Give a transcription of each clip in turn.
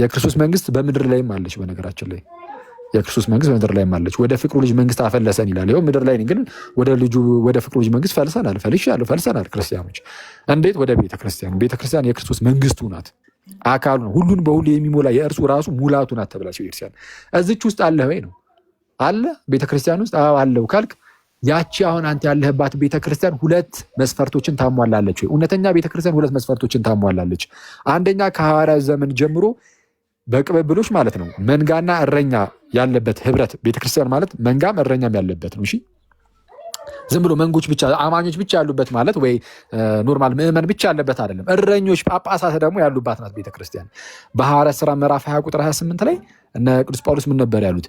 የክርስቶስ መንግስት በምድር ላይም አለች። በነገራችን ላይ የክርስቶስ መንግስት በምድር ላይም አለች። ወደ ፍቅሩ ልጅ መንግስት አፈለሰን ይላል። ይኸው ምድር ላይ ግን ወደ ፍቅሩ ልጅ መንግስት ፈልሰናል። ክርስቲያኖች እንዴት? ወደ ቤተክርስቲያን። ቤተክርስቲያን የክርስቶስ መንግስቱ ናት፣ አካሉ ነው። ሁሉን በሁሉ የሚሞላ የእርሱ ራሱ ሙላቱ ናት ተብላች ቤተክርስቲያን። እዚች ውስጥ አለ ወይ ነው አለ ቤተክርስቲያን ውስጥ አለው ካልክ ያቺ አሁን አንተ ያለህባት ቤተክርስቲያን ሁለት መስፈርቶችን ታሟላለች ወይ? እውነተኛ ቤተክርስቲያን ሁለት መስፈርቶችን ታሟላለች። አንደኛ ከሐዋርያት ዘመን ጀምሮ በቅብብሎች ማለት ነው መንጋና እረኛ ያለበት ህብረት። ቤተክርስቲያን ማለት መንጋም እረኛም ያለበት ነው። እሺ ዝም ብሎ መንጎች ብቻ አማኞች ብቻ ያሉበት ማለት ወይ ኖርማል ምዕመን ብቻ ያለበት አይደለም። እረኞች ጳጳሳት ደግሞ ያሉባት ናት ቤተክርስቲያን። በሐዋርያት ሥራ ምዕራፍ 20 ቁጥር 28 ላይ እነ ቅዱስ ጳውሎስ ምን ነበር ያሉት?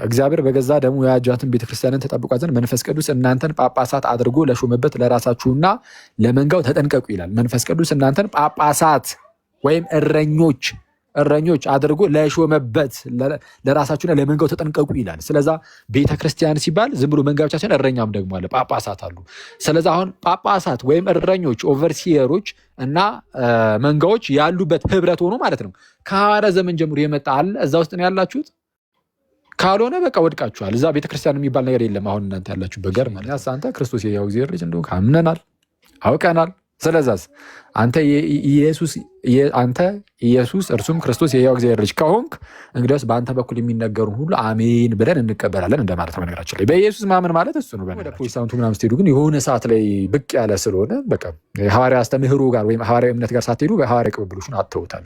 እግዚአብሔር በገዛ ደሙ የዋጃትን ቤተክርስቲያንን ተጠብቋት ዘንድ መንፈስ ቅዱስ እናንተን ጳጳሳት አድርጎ ለሾመበት ለራሳችሁና ለመንጋው ተጠንቀቁ ይላል። መንፈስ ቅዱስ እናንተን ጳጳሳት ወይም እረኞች አድርጎ ለሾመበት ለራሳችሁና ለመንጋው ተጠንቀቁ ይላል። ስለዛ ቤተክርስቲያን ሲባል ዝም ብሎ መንጋ ብቻ ሳይሆን እረኛም ደግሞ አለ፣ ጳጳሳት አሉ። ስለዛ አሁን ጳጳሳት ወይም እረኞች ኦቨርሲየሮች እና መንጋዎች ያሉበት ህብረት ሆኖ ማለት ነው። ከሐዋርያት ዘመን ጀምሮ የመጣ አለ። እዛ ውስጥ ነው ያላችሁት። ካልሆነ በቃ ወድቃችኋል። እዛ ቤተክርስቲያን የሚባል ነገር የለም። አሁን እናንተ ያላችሁበት ገር ማለት አንተ ክርስቶስ የሕያው እግዚአብሔር ልጅ እንደሆንክ አምነናል፣ አውቀናል። ስለዛስ አንተ ኢየሱስ እርሱም ክርስቶስ የሕያው እግዚአብሔር ልጅ ከሆንክ እንግዲያውስ በአንተ በኩል የሚነገሩን ሁሉ አሜን ብለን እንቀበላለን እንደማለት ነው። ነገራችን ላይ በኢየሱስ ማመን ማለት እሱ ነው። ወደ ፕሮቴስታንቱ ምናምን ስትሄዱ ግን የሆነ ሰዓት ላይ ብቅ ያለ ስለሆነ በቃ ሐዋርያ አስተምህሮ ጋር ወይም ሐዋርያዊ እምነት ጋር ሳትሄዱ በሐዋርያ ቅብብሎችን አትተውታል።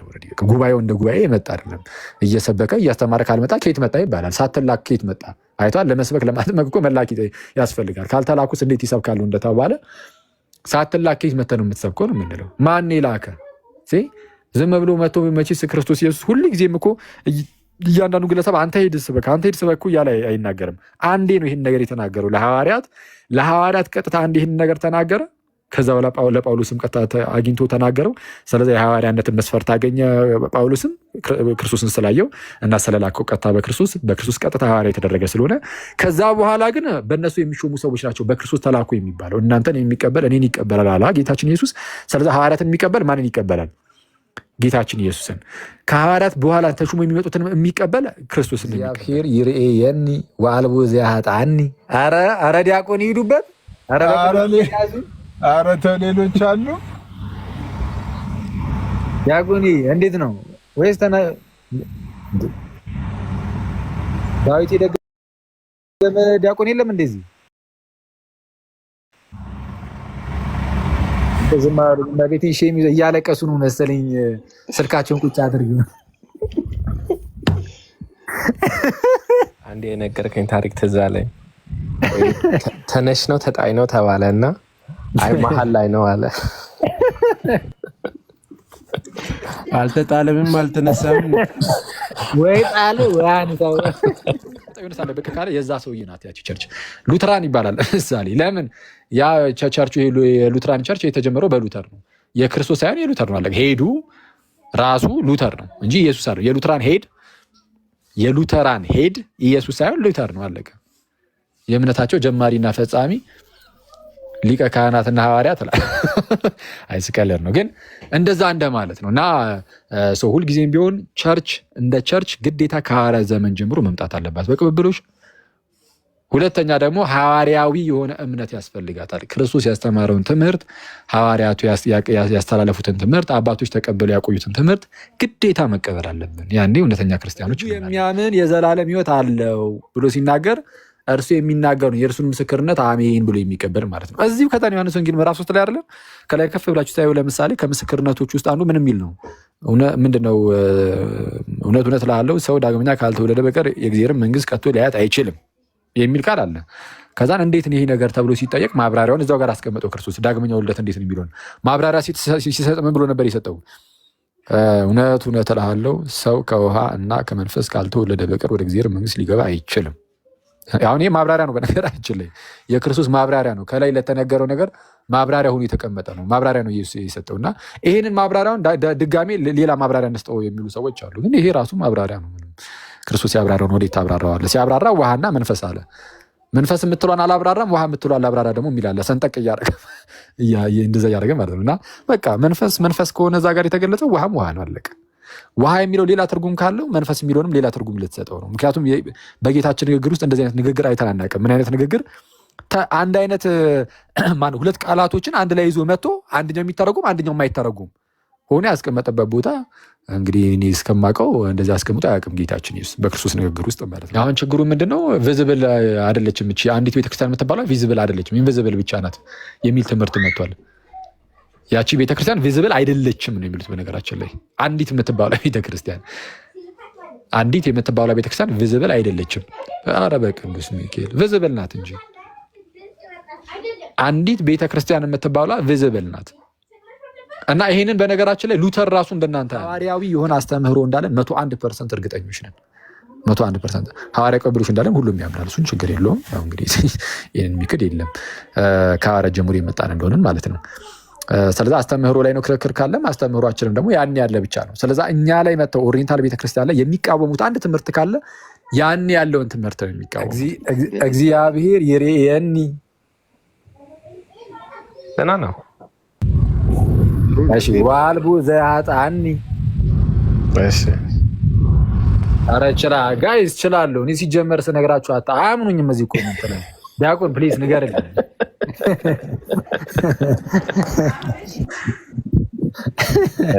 ጉባኤው እንደ ጉባኤ የመጣ አይደለም። እየሰበከ እያስተማረ ካልመጣ ከየት መጣ ይባላል። ሳትላክ ከየት መጣ አይቷል። ለመስበክ ለማጥመቅ እኮ መላክ ያስፈልጋል። ካልተላኩስ እንዴት ይሰብካሉ እንደተባለ ሳትላክ ከየት መተህ ነው የምትሰብከው ነው የምንለው። ማን ላከ? ዝም ብሎ መቶ መቼስ ክርስቶስ ኢየሱስ ሁሉ ጊዜም እኮ እያንዳንዱ ግለሰብ አንተ ሂድ ስበክ እኮ እያለ አይናገርም። አንዴ ነው ይህን ነገር የተናገረው ለሐዋርያት ቀጥታ አንዴ ይህን ነገር ተናገረ። ከዛ በኋላ ለጳውሎስም ቀጥታ አግኝቶ ተናገረው። ስለዚህ የሐዋርያነትን መስፈርት አገኘ ጳውሎስም ክርስቶስን ስላየው እና ስለላከው ቀጥታ በክርስቶስ ቀጥታ ሐዋርያ የተደረገ ስለሆነ ከዛ በኋላ ግን በእነሱ የሚሾሙ ሰዎች ናቸው በክርስቶስ ተላኩ የሚባለው። እናንተን የሚቀበል እኔን ይቀበላል አለ ጌታችን ኢየሱስ። ስለዚህ ሐዋርያትን የሚቀበል ማንን ይቀበላል? ጌታችን ኢየሱስን። ከሐዋርያት በኋላ ተሹሞ የሚመጡትን የሚቀበል ክርስቶስን እግዚአብሔር ይርኤየኒ ወአልቦ ዘያህጣኒ። ኧረ ዲያቆን ይሄዱበት። ኧረ ተሌሎች አሉ። ዲያቆን እንዴት ነው? ወይስ ዳዊት የደገመ ዲያቆን የለም እንደዚህ ቤት ሼም እያለቀሱ ነው መሰለኝ ስልካቸውን ቁጭ አድርግ። አንዴ የነገርከኝ ታሪክ ትዝ አለኝ። ተነሽ ነው ተጣይ ነው ተባለ እና አይ መሀል ላይ ነው አለ። አልተጣለምም አልተነሳም ወይ ጣሉ ወይ አንተው ሳለ በቃ ካለ የዛ ሰውዬ ናት ያቺ ቸርች። ሉትራን ይባላል ምሳሌ። ለምን ያ ቸርቹ የሉትራን ቸርች የተጀመረው በሉተር ነው። የክርስቶስ ሳይሆን የሉተር ነው። አለ ሄዱ ራሱ ሉተር ነው እንጂ ኢየሱስ አይደለም። የሉተራን ሄድ ኢየሱስ ሳይሆን ሉተር ነው። አለቀ። የእምነታቸው ጀማሪና ፈጻሚ ሊቀ ካህናትና ሐዋርያት አይስቀለር ነው፣ ግን እንደዛ እንደማለት ነው። እና ሰው ሁልጊዜም ቢሆን ቸርች እንደ ቸርች ግዴታ ከሐዋርያት ዘመን ጀምሮ መምጣት አለባት በቅብብሎች። ሁለተኛ ደግሞ ሐዋርያዊ የሆነ እምነት ያስፈልጋታል። ክርስቶስ ያስተማረውን ትምህርት፣ ሐዋርያቱ ያስተላለፉትን ትምህርት፣ አባቶች ተቀበሉ ያቆዩትን ትምህርት ግዴታ መቀበል አለብን። ያኔ እውነተኛ ክርስቲያኖች የሚያምን የዘላለም ሕይወት አለው ብሎ ሲናገር እርሱ የሚናገሩ የእርሱን ምስክርነት አሜን ብሎ የሚቀበል ማለት ነው። እዚሁ ከታን ዮሐንስ ወንጌል ምዕራፍ 3 ላይ አይደለም ከላይ ከፍ ብላችሁ ታዩ። ለምሳሌ ከምስክርነቶች ውስጥ አንዱ ምን የሚል ነው? ምንድነው? እውነት እልሃለሁ ሰው ዳግመኛ ካልተወለደ በቀር የእግዚአብሔርን መንግስት ከቶ ሊያያት አይችልም የሚል ቃል አለ። ከዛን እንዴት ነው ይሄ ነገር ተብሎ ሲጠየቅ ማብራሪያውን እዛው ጋር አስቀመጠው። ክርስቶስ ዳግመኛ ውልደት እንዴት ነው የሚለውን ማብራሪያ ሲሰጥ ምን ብሎ ነበር የሰጠው? እውነት እልሃለሁ ሰው ከውሃ እና ከመንፈስ ካልተወለደ በቀር ወደ እግዚአብሔር መንግስት ሊገባ አይችልም። አሁን ይህ ማብራሪያ ነው። በነገራችን ላይ የክርስቶስ ማብራሪያ ነው። ከላይ ለተነገረው ነገር ማብራሪያ ሆኖ የተቀመጠ ነው። ማብራሪያ ነው ኢየሱስ የሰጠው እና ይህንን ማብራሪያውን ድጋሜ ሌላ ማብራሪያ እንስጠው የሚሉ ሰዎች አሉ። ግን ይሄ ራሱ ማብራሪያ ነው። ክርስቶስ ያብራራውን ወዴት ታብራራዋለህ? ሲያብራራ ውሃና መንፈስ አለ። መንፈስ የምትሏን አላብራራም፣ ውሃ የምትሏን አላብራራ ደግሞ የሚላለ ሰንጠቅ እንደዛ እያደረገ ማለት ነው። እና በቃ መንፈስ ከሆነ እዛ ጋር የተገለጸው ውሃም ውሃ ነው። አለቀ። ውሃ የሚለው ሌላ ትርጉም ካለው መንፈስ የሚለውንም ሌላ ትርጉም ልትሰጠው ነው። ምክንያቱም በጌታችን ንግግር ውስጥ እንደዚህ አይነት ንግግር አይተን አናውቅም። ምን አይነት ንግግር? አንድ አይነት ማነው ሁለት ቃላቶችን አንድ ላይ ይዞ መጥቶ አንደኛው የሚተረጉም አንደኛው የማይተረጉም ሆነ ያስቀመጠበት ቦታ እንግዲህ እኔ እስከማውቀው እንደዚህ አስቀምጦ አያውቅም ጌታችን ኢየሱስ በክርስቶስ ንግግር ውስጥ ማለት ነው። አሁን ችግሩ ምንድነው? ቪዚብል አይደለችም እቺ አንዲት ቤተክርስቲያን የምትባለው ቪዚብል አይደለችም፣ ኢንቪዚብል ብቻ ናት የሚል ትምህርት መጥቷል። ያቺ ቤተክርስቲያን ቪዚብል አይደለችም ነው የሚሉት። በነገራችን ላይ አንዲት የምትባለው ቤተክርስቲያን ቪዚብል አይደለችም። ኧረ በቅዱስ ሚካኤል ቪዚብል ናት እንጂ አንዲት ቤተክርስቲያን የምትባለው ቪዚብል ናት። እና ይሄንን በነገራችን ላይ ሉተር ራሱ እንደናንተ ሐዋርያዊ የሆነ አስተምህሮ እንዳለን 101% እርግጠኞች ነን። 101% ሐዋርያ ቅዱስ እንዳለን ሁሉም ያምናል። እሱን ችግር የለውም። ያው እንግዲህ ይሄንን የሚክድ የለም ከሐዋርያ ጀምሮ የመጣን እንደሆነን ማለት ነው። ስለዚህ አስተምህሮ ላይ ነው ክርክር ካለም አስተምህሯችንም ደግሞ ያን ያለ ብቻ ነው። ስለዚህ እኛ ላይ መጥተው ኦሪየንታል ቤተክርስቲያን ላይ የሚቃወሙት አንድ ትምህርት ካለ ያን ያለውን ትምህርት ነው የሚቃወሙት። እግዚአብሔር ይሬየኒ ደህና ነው። እሺ ዋልቡ ዘያጣኒ እሺ ኧረ ጋይስ እችላለሁ። እኔ ሲጀመር ስነግራችሁ አያምኑኝም። እዚህ ኮሜንት ላይ ዲያቆን ፕሊዝ ንገርልኝ።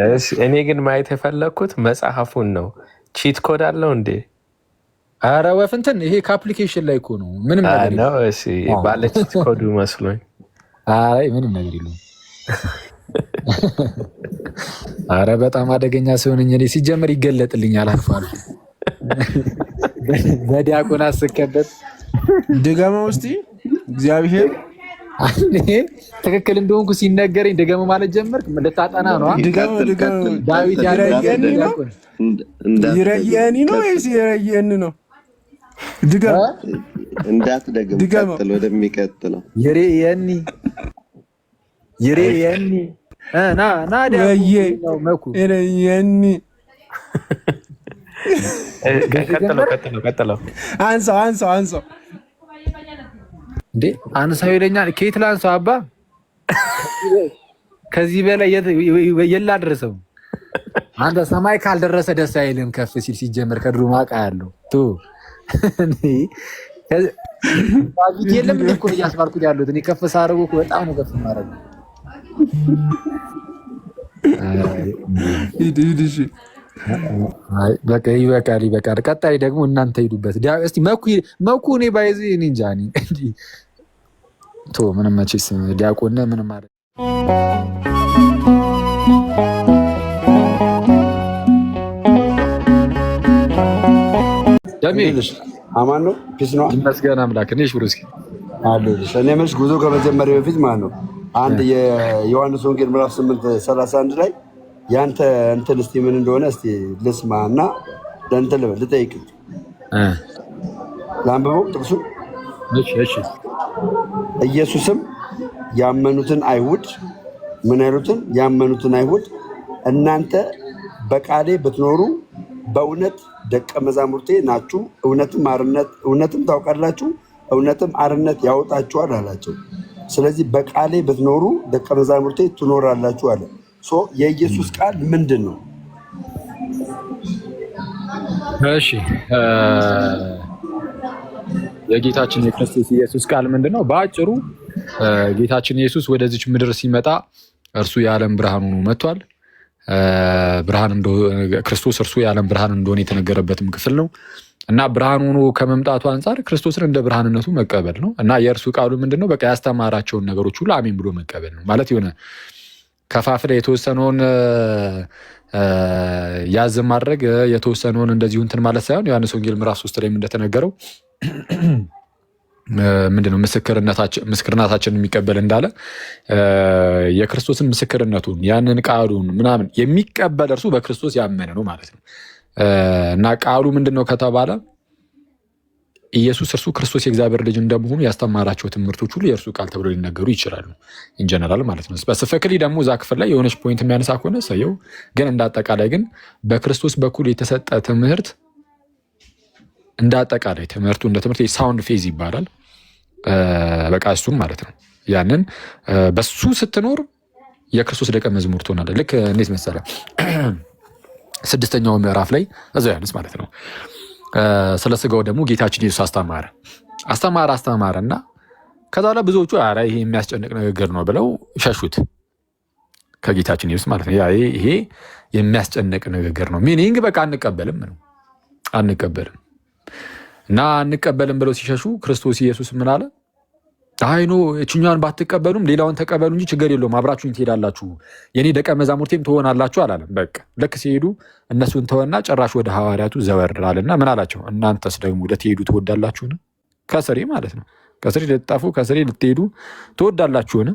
እሺ እኔ ግን ማየት የፈለኩት መጽሐፉን ነው። ቺት ኮድ አለው እንዴ? ኧረ ወፍንትን ይሄ ከአፕሊኬሽን ላይ እኮ ነው። ምንም ነገር ነው። እሺ ባለ ቺት ኮዱ መስሎኝ። አይ ምንም ነገር የለውም። አረ በጣም አደገኛ ሲሆንኝ እኔ ሲጀመር ይገለጥልኛል አልፎ አልፎ በዲያቆን አስከበት ድገመው እስቲ እግዚአብሔር ትክክል እንደሆንኩ ሲነገረኝ ድገመው ማለት ጀመርክ። ልታጠና ነው? ድገመው ዳዊት ይረየኒ ነው ወይስ ይረየኒ ነው? ድገመው እንዳትደግም ቀጥል ወደሚቀጥለው ይረየኒ ና ይረየኒ ቀጥለው አንሳው እንዴ አንሳው ይለኛል። ከየት ላንሳው አባ? ከዚህ በላይ የላ ደረሰው። አንተ ሰማይ ካልደረሰ ደስ አይልም። ከፍ ሲል ሲጀመር ከድሮ ማቃ ያለው ቱ የለም እኮ እያስባልኩት ያሉት እኔ ከፍ ሳረጉ በጣም ነው ከፍ ማረግ። በቃ ይበቃል። ቀጣይ ደግሞ እናንተ ሂዱበት። እስቲ መኩ እኔ ባይዚ እኔ እንጃ እንጂ ቶ ምንም መቼስ ዲያቆን ምንም ማለት ደሚልሽ አማን ነው። ፒስ ነው። ይመስገን አምላክ። እኔ ሽሩስኪ አለልሽ። እኔ መልስ ጉዞ ከመጀመሪያ በፊት ማለት ነው አንድ የዮሐንስ ወንጌል ምዕራፍ 8:31 ላይ ያንተ እንትን እስቲ ምን እንደሆነ እስቲ ልስማ እና ለእንትን ልጠይቅ። ላንብበው ጥቅሱ። እሺ። ኢየሱስም ያመኑትን አይሁድ ምን ያሉትን? ያመኑትን አይሁድ እናንተ በቃሌ ብትኖሩ በእውነት ደቀ መዛሙርቴ ናችሁ፣ እውነትም ታውቃላችሁ፣ እውነትም አርነት ያወጣችኋል አላቸው። ስለዚህ በቃሌ ብትኖሩ ደቀ መዛሙርቴ ትኖራላችሁ አለ። የኢየሱስ ቃል ምንድን ነው? እሺ የጌታችን የክርስቶስ ኢየሱስ ቃል ምንድን ነው? በአጭሩ ጌታችን ኢየሱስ ወደዚች ምድር ሲመጣ እርሱ የዓለም ብርሃን ሆኖ መጥቷል። ክርስቶስ እርሱ የዓለም ብርሃን እንደሆነ የተነገረበትም ክፍል ነው እና ብርሃን ሆኖ ከመምጣቱ አንጻር ክርስቶስን እንደ ብርሃንነቱ መቀበል ነው እና የእርሱ ቃሉ ምንድን ነው? በቃ ያስተማራቸውን ነገሮች ሁሉ አሜን ብሎ መቀበል ነው ማለት የሆነ ከፋፍለ የተወሰነውን ያዝ ማድረግ የተወሰነውን እንደዚሁ እንትን ማለት ሳይሆን ዮሐንስ ወንጌል ምዕራፍ 3 ላይ እንደተነገረው ምንድነው ምስክርነታችንን የሚቀበል እንዳለ የክርስቶስን ምስክርነቱን ያንን ቃሉን ምናምን የሚቀበል እርሱ በክርስቶስ ያመነ ነው ማለት ነው። እና ቃሉ ምንድነው ከተባለ ኢየሱስ እርሱ ክርስቶስ የእግዚአብሔር ልጅ እንደመሆኑ ያስተማራቸው ትምህርቶች ሁሉ የእርሱ ቃል ተብሎ ሊነገሩ ይችላሉ። ኢንጀነራል ማለት ነው። ስፔሲፊካሊ ደግሞ እዛ ክፍል ላይ የሆነች ፖይንት የሚያነሳ ከሆነ ሰየው፣ ግን እንዳጠቃላይ ግን በክርስቶስ በኩል የተሰጠ ትምህርት እንዳጠቃላይ ትምህርቱ እንደ ትምህርት ሳውንድ ፌዝ ይባላል። በቃ እሱም ማለት ነው። ያንን በሱ ስትኖር የክርስቶስ ደቀ መዝሙር ትሆናለህ። ልክ እንዴት መሰለህ? 6ኛው ምዕራፍ ላይ እዛው ዮሐንስ ማለት ነው ስለ ስጋው ደግሞ ጌታችን ኢየሱስ አስተማረና ከዛ ላይ ብዙዎቹ ኧረ ይሄ የሚያስጨንቅ ንግግር ነው ብለው ሸሹት ከጌታችን ኢየሱስ ማለት ነው። ይሄ የሚያስጨንቅ ንግግር ነው ሚኒንግ በቃ አንቀበልም እና አንቀበልም ብለው ሲሸሹ ክርስቶስ ኢየሱስ ምን አለ? አይኖ እችኛዋን ባትቀበሉም ሌላውን ተቀበሉ እንጂ ችግር የለውም አብራችሁኝ ትሄዳላችሁ የኔ ደቀ መዛሙርቴም ትሆናላችሁ አላለም። በቃ ልክ ሲሄዱ እነሱን ተወና ጭራሽ ወደ ሐዋርያቱ ዘወር አለና ምን አላቸው? እናንተስ ደግሞ ልትሄዱ ትወዳላችሁን? ከስሬ ማለት ነው ከስሬ ልትጠፉ ከስሬ ልትሄዱ ትወዳላችሁን?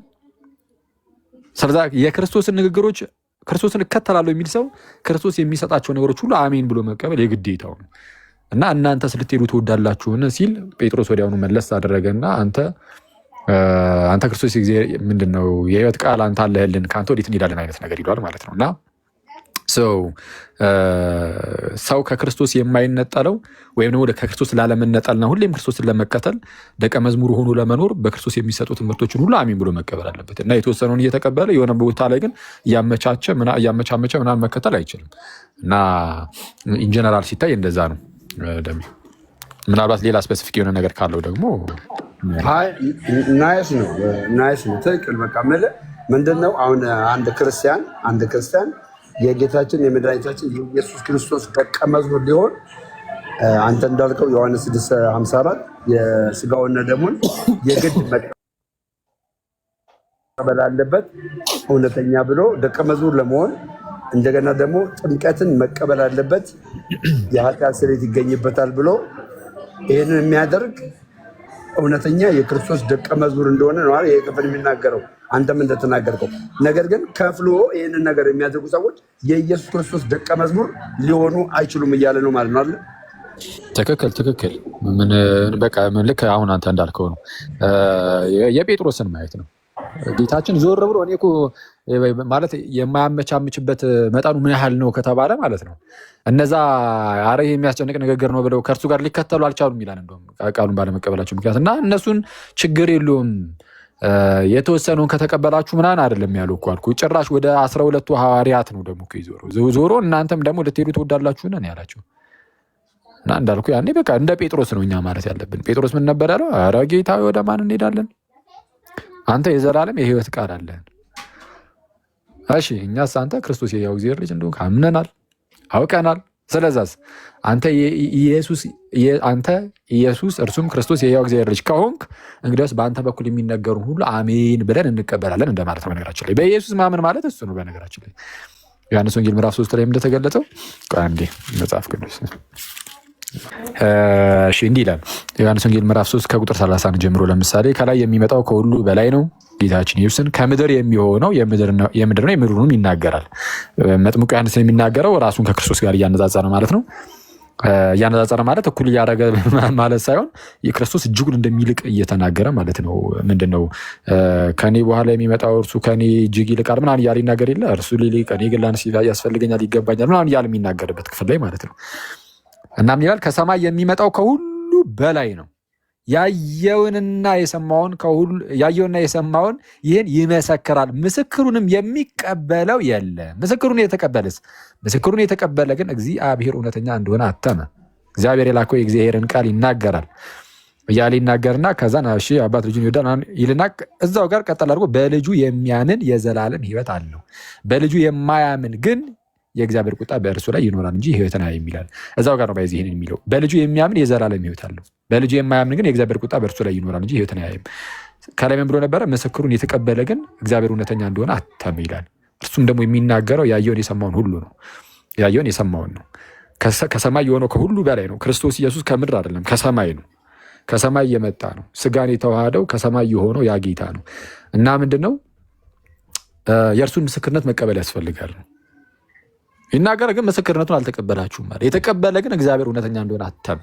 ስለዛ የክርስቶስን ንግግሮች ክርስቶስን እከተላለሁ የሚል ሰው ክርስቶስ የሚሰጣቸው ነገሮች ሁሉ አሜን ብሎ መቀበል የግዴታው ነው። እና እናንተስ ልትሄዱ ትወዳላችሁን ሲል ጴጥሮስ ወዲያውኑ መለስ አደረገና አንተ ክርስቶስ ምንድነው የህይወት ቃል አንተ አለህልን ከአንተ ወዴት እንሄዳለን አይነት ነገር ይሏል ማለት ነው። እና ሰው ከክርስቶስ የማይነጠለው ወይም ደግሞ ከክርስቶስ ላለመነጠልና ሁሌም ክርስቶስን ለመከተል ደቀ መዝሙር ሆኖ ለመኖር በክርስቶስ የሚሰጡ ትምህርቶችን ሁሉ አሚን ብሎ መቀበል አለበት እና የተወሰነውን እየተቀበለ የሆነ ቦታ ላይ ግን እያመቻመቸ ምናምን መከተል አይችልም። እና ኢንጀነራል ሲታይ እንደዛ ነው። ምናልባት ሌላ ስፔሲፊክ የሆነ ነገር ካለው ደግሞ ናይስ ነው ትክክል። በቃ ምንድነው አሁን አንድ ክርስቲያን የጌታችን የመድኃኒታችን የኢየሱስ ክርስቶስ ደቀ መዝሙር ሊሆን አንተ እንዳልከው ዮሐንስ 6:54 የስጋውና ደሙን የግድ መቀበል አለበት እውነተኛ ብሎ ደቀ መዝሙር ለመሆን እንደገና ደግሞ ጥምቀትን መቀበል አለበት የኃጢአት ስርየት ይገኝበታል ብሎ ይህንን የሚያደርግ እውነተኛ የክርስቶስ ደቀ መዝሙር እንደሆነ ነው ይሄ ክፍል የሚናገረው አንተም እንደተናገርከው። ነገር ግን ከፍሎ ይህንን ነገር የሚያደርጉ ሰዎች የኢየሱስ ክርስቶስ ደቀ መዝሙር ሊሆኑ አይችሉም እያለ ነው ማለት ነው አይደል? ትክክል። በቃ ልክ አሁን አንተ እንዳልከው ነው። የጴጥሮስን ማየት ነው። ጌታችን ዞር ብሎ እኔ እኮ ማለት የማያመቻምችበት መጠኑ ምን ያህል ነው ከተባለ ማለት ነው እነዛ አረ የሚያስጨንቅ ንግግር ነው ብለው ከእርሱ ጋር ሊከተሉ አልቻሉም ይላል። እንደውም ቃሉን ባለመቀበላቸው ምክንያት እና እነሱን ችግር የለውም የተወሰነውን ከተቀበላችሁ ምናምን አይደለም ያለው እኮ አልኩ። ጭራሽ ወደ 12ቱ ሐዋርያት ነው ደግሞ ዞሮ እናንተም ደግሞ ልትሄዱ ትወዳላችሁ ነው ያላቸው። እና እንዳልኩ ያኔ በቃ እንደ ጴጥሮስ ነው እኛ ማለት ያለብን። ጴጥሮስ ምን ነበር ያለው? አረ ጌታ ወደ ማን እንሄዳለን? አንተ የዘላለም የህይወት ቃል አለን። እሺ እኛስ አንተ ክርስቶስ የሕያው እግዚአብሔር ልጅ እንደሆንክ አምነናል አውቀናል። ስለዛስ አንተ ኢየሱስ እርሱም ክርስቶስ የሕያው እግዚአብሔር ልጅ ከሆንክ እንግዲያውስ በአንተ በኩል የሚነገሩን ሁሉ አሜን ብለን እንቀበላለን እንደማለት ነው። በነገራችን ላይ በኢየሱስ ማመን ማለት እሱ ነው። በነገራችን ላይ ዮሐንስ ወንጌል ምዕራፍ 3 ላይ እንደተገለጸው አንዴ መጽሐፍ ቅዱስ እንዲህ ይላል። ዮሐንስ ወንጌል ምዕራፍ 3 ከቁጥር 31 ጀምሮ ለምሳሌ ከላይ የሚመጣው ከሁሉ በላይ ነው ጌታችን ኢየሱስን ከምድር የሚሆነው የምድር ነው የምድሩንም ይናገራል። መጥምቁ ዮሐንስ የሚናገረው ራሱን ከክርስቶስ ጋር እያነጻጸረ ማለት ነው። እያነጻጸረ ማለት እኩል እያደረገ ማለት ሳይሆን የክርስቶስ እጅጉን እንደሚልቅ እየተናገረ ማለት ነው። ምንድነው ከኔ በኋላ የሚመጣው እርሱ ከኔ እጅግ ይልቃል ምናምን እያለ ይናገር የለ እርሱ ሊልቅ እኔ ግን ላንስ ያስፈልገኛል ይገባኛል ምናምን እያለ የሚናገርበት ክፍል ላይ ማለት ነው። እና ምን ይላል? ከሰማይ የሚመጣው ከሁሉ በላይ ነው ያየውንና የሰማውን ይህን ይመሰክራል፣ ምስክሩንም የሚቀበለው የለም። ምስክሩን የተቀበለ ግን እግዚአብሔር እውነተኛ እንደሆነ አተመ። እግዚአብሔር የላከው የእግዚአብሔርን ቃል ይናገራል እያለ ይናገርና ከዛን እሺ አባት ልጁን ይወዳል ይልና እዛው ጋር ቀጠል አድርጎ በልጁ የሚያምን የዘላለም ሕይወት አለው፣ በልጁ የማያምን ግን የእግዚአብሔር ቁጣ በእርሱ ላይ ይኖራል እንጂ ሕይወትን አያይም ይላል። እዛው ጋር ነው ባይዚ ይሄን የሚለው በልጁ የሚያምን የዘላለም ሕይወት አለው፣ በልጁ የማያምን ግን የእግዚአብሔር ቁጣ በእርሱ ላይ ይኖራል እንጂ ሕይወትን አያይም። ከላይ ምን ብሎ ነበረ? ምስክሩን የተቀበለ ግን እግዚአብሔር እውነተኛ እንደሆነ አተመ ይላል። እርሱም ደግሞ የሚናገረው ያየውን የሰማውን ሁሉ ነው። ያየውን የሰማውን ነው። ከሰማይ የሆነው ከሁሉ በላይ ነው። ክርስቶስ ኢየሱስ ከምድር አይደለም ከሰማይ ነው። ከሰማይ የመጣ ነው። ስጋን የተዋሃደው ከሰማይ የሆነው ያ ጌታ ነው። እና ምንድነው የእርሱን ምስክርነት መቀበል ያስፈልጋል። ይናገር ግን ምስክርነቱን አልተቀበላችሁም ማለት። የተቀበለ ግን እግዚአብሔር እውነተኛ እንደሆነ አተመ።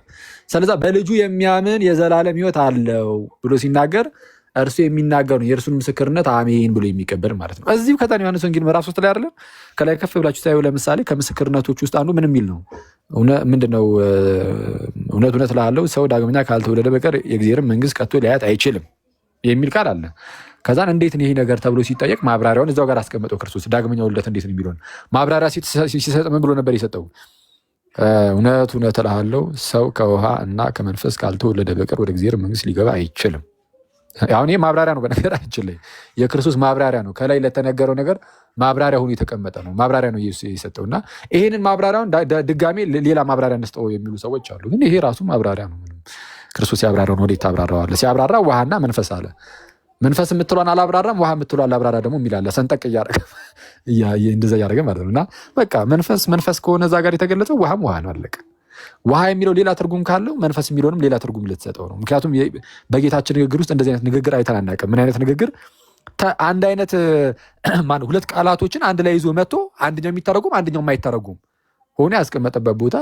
ስለዚህ በልጁ የሚያምን የዘላለም ሕይወት አለው ብሎ ሲናገር እርሱ የሚናገሩ የእርሱን ምስክርነት አሜን ብሎ የሚቀበል ማለት ነው። እዚሁ ከታን ዮሐንስ ወንጌል ምዕራፍ 3 ላይ አይደለም ከላይ ከፍ ብላችሁ ታዩ። ለምሳሌ ከምስክርነቶች ውስጥ አንዱ ምን የሚል ነው? ምንድነው? እውነት እውነት እልሃለሁ ሰው ዳግመኛ ካልተወለደ በቀር የእግዚአብሔርን መንግስት ከቶ ሊያያት አይችልም የሚል ቃል አለ። ከዛን እንዴት ነው ይሄ ነገር ተብሎ ሲጠየቅ ማብራሪያውን እዛው ጋር አስቀመጠው ክርስቶስ። ዳግመኛ ውልደት እንዴት ነው የሚለውን ማብራሪያ ሲሰጥ ምን ብሎ ነበር የሰጠው? እውነት እውነት እልሃለሁ ሰው ከውሃ እና ከመንፈስ ካልተወለደ በቀር ወደ እግዚአብሔር መንግስት ሊገባ አይችልም። አሁን ይሄ ማብራሪያ ነው፣ በነገራችን ላይ የክርስቶስ ማብራሪያ ነው። ከላይ ለተነገረው ነገር ማብራሪያ ሆኖ የተቀመጠ ነው። ማብራሪያ ነው ኢየሱስ የሰጠው እና ይሄንን ማብራሪያውን ድጋሜ ሌላ ማብራሪያ እንስጠው የሚሉ ሰዎች አሉ። ግን ይሄ ራሱ ማብራሪያ ነው። ክርስቶስ ያብራራውን ወዴት ታብራራዋለህ? ሲያብራራ ውሃና መንፈስ አለ። መንፈስ የምትሏን አላብራራም፣ ውሃ የምትሏን አላብራራ ደግሞ የሚላለ ሰንጠቅ እያደረገ እንደዛ እያደረገ ማለት ነው። እና በቃ መንፈስ ከሆነ እዛ ጋር የተገለጸው ውሃም ውሃ ነው፣ አለቀ። ውሃ የሚለው ሌላ ትርጉም ካለው መንፈስ የሚለውንም ሌላ ትርጉም ልትሰጠው ነው። ምክንያቱም በጌታችን ንግግር ውስጥ እንደዚህ አይነት ንግግር አይተን አናውቅም። ምን አይነት ንግግር? አንድ አይነት ሁለት ቃላቶችን አንድ ላይ ይዞ መጥቶ አንደኛው የሚተረጉም አንደኛው የማይተረጉም ሆነ ያስቀመጠበት ቦታ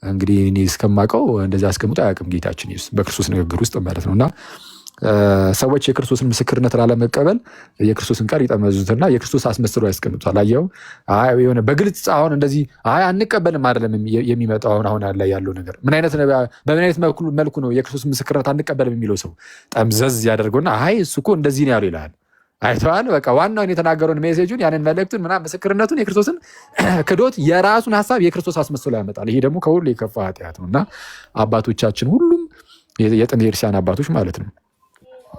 እንግዲህ እኔ እስከማውቀው እንደዚህ አስቀምጦ አያውቅም ጌታችን ኢየሱስ በክርስቶስ ንግግር ውስጥ ማለት ነው። እና ሰዎች የክርስቶስን ምስክርነት ላለመቀበል የክርስቶስን ቃል ይጠመዙትና የክርስቶስ አስመስለው ያስቀምጧል። አየው የሆነ በግልጽ አሁን እንደዚህ አንቀበልም አይደለም የሚመጣው። አሁን ላይ ያለው ነገር በምን አይነት መልኩ ነው የክርስቶስ ምስክርነት አንቀበልም የሚለው ሰው ጠምዘዝ ያደርገውና እሱ እኮ እንደዚህ ነው ያለው ይላል። አይተዋል። በቃ ዋናውን የተናገረውን ሜሴጁን ያንን መልእክቱን ምናምን ምስክርነቱን የክርስቶስን ክዶት የራሱን ሀሳብ የክርስቶስ አስመስሎ ያመጣል። ይሄ ደግሞ ከሁሉ የከፋ ኃጢአት ነው እና አባቶቻችን ሁሉም የጥንት የክርስቲያን አባቶች ማለት ነው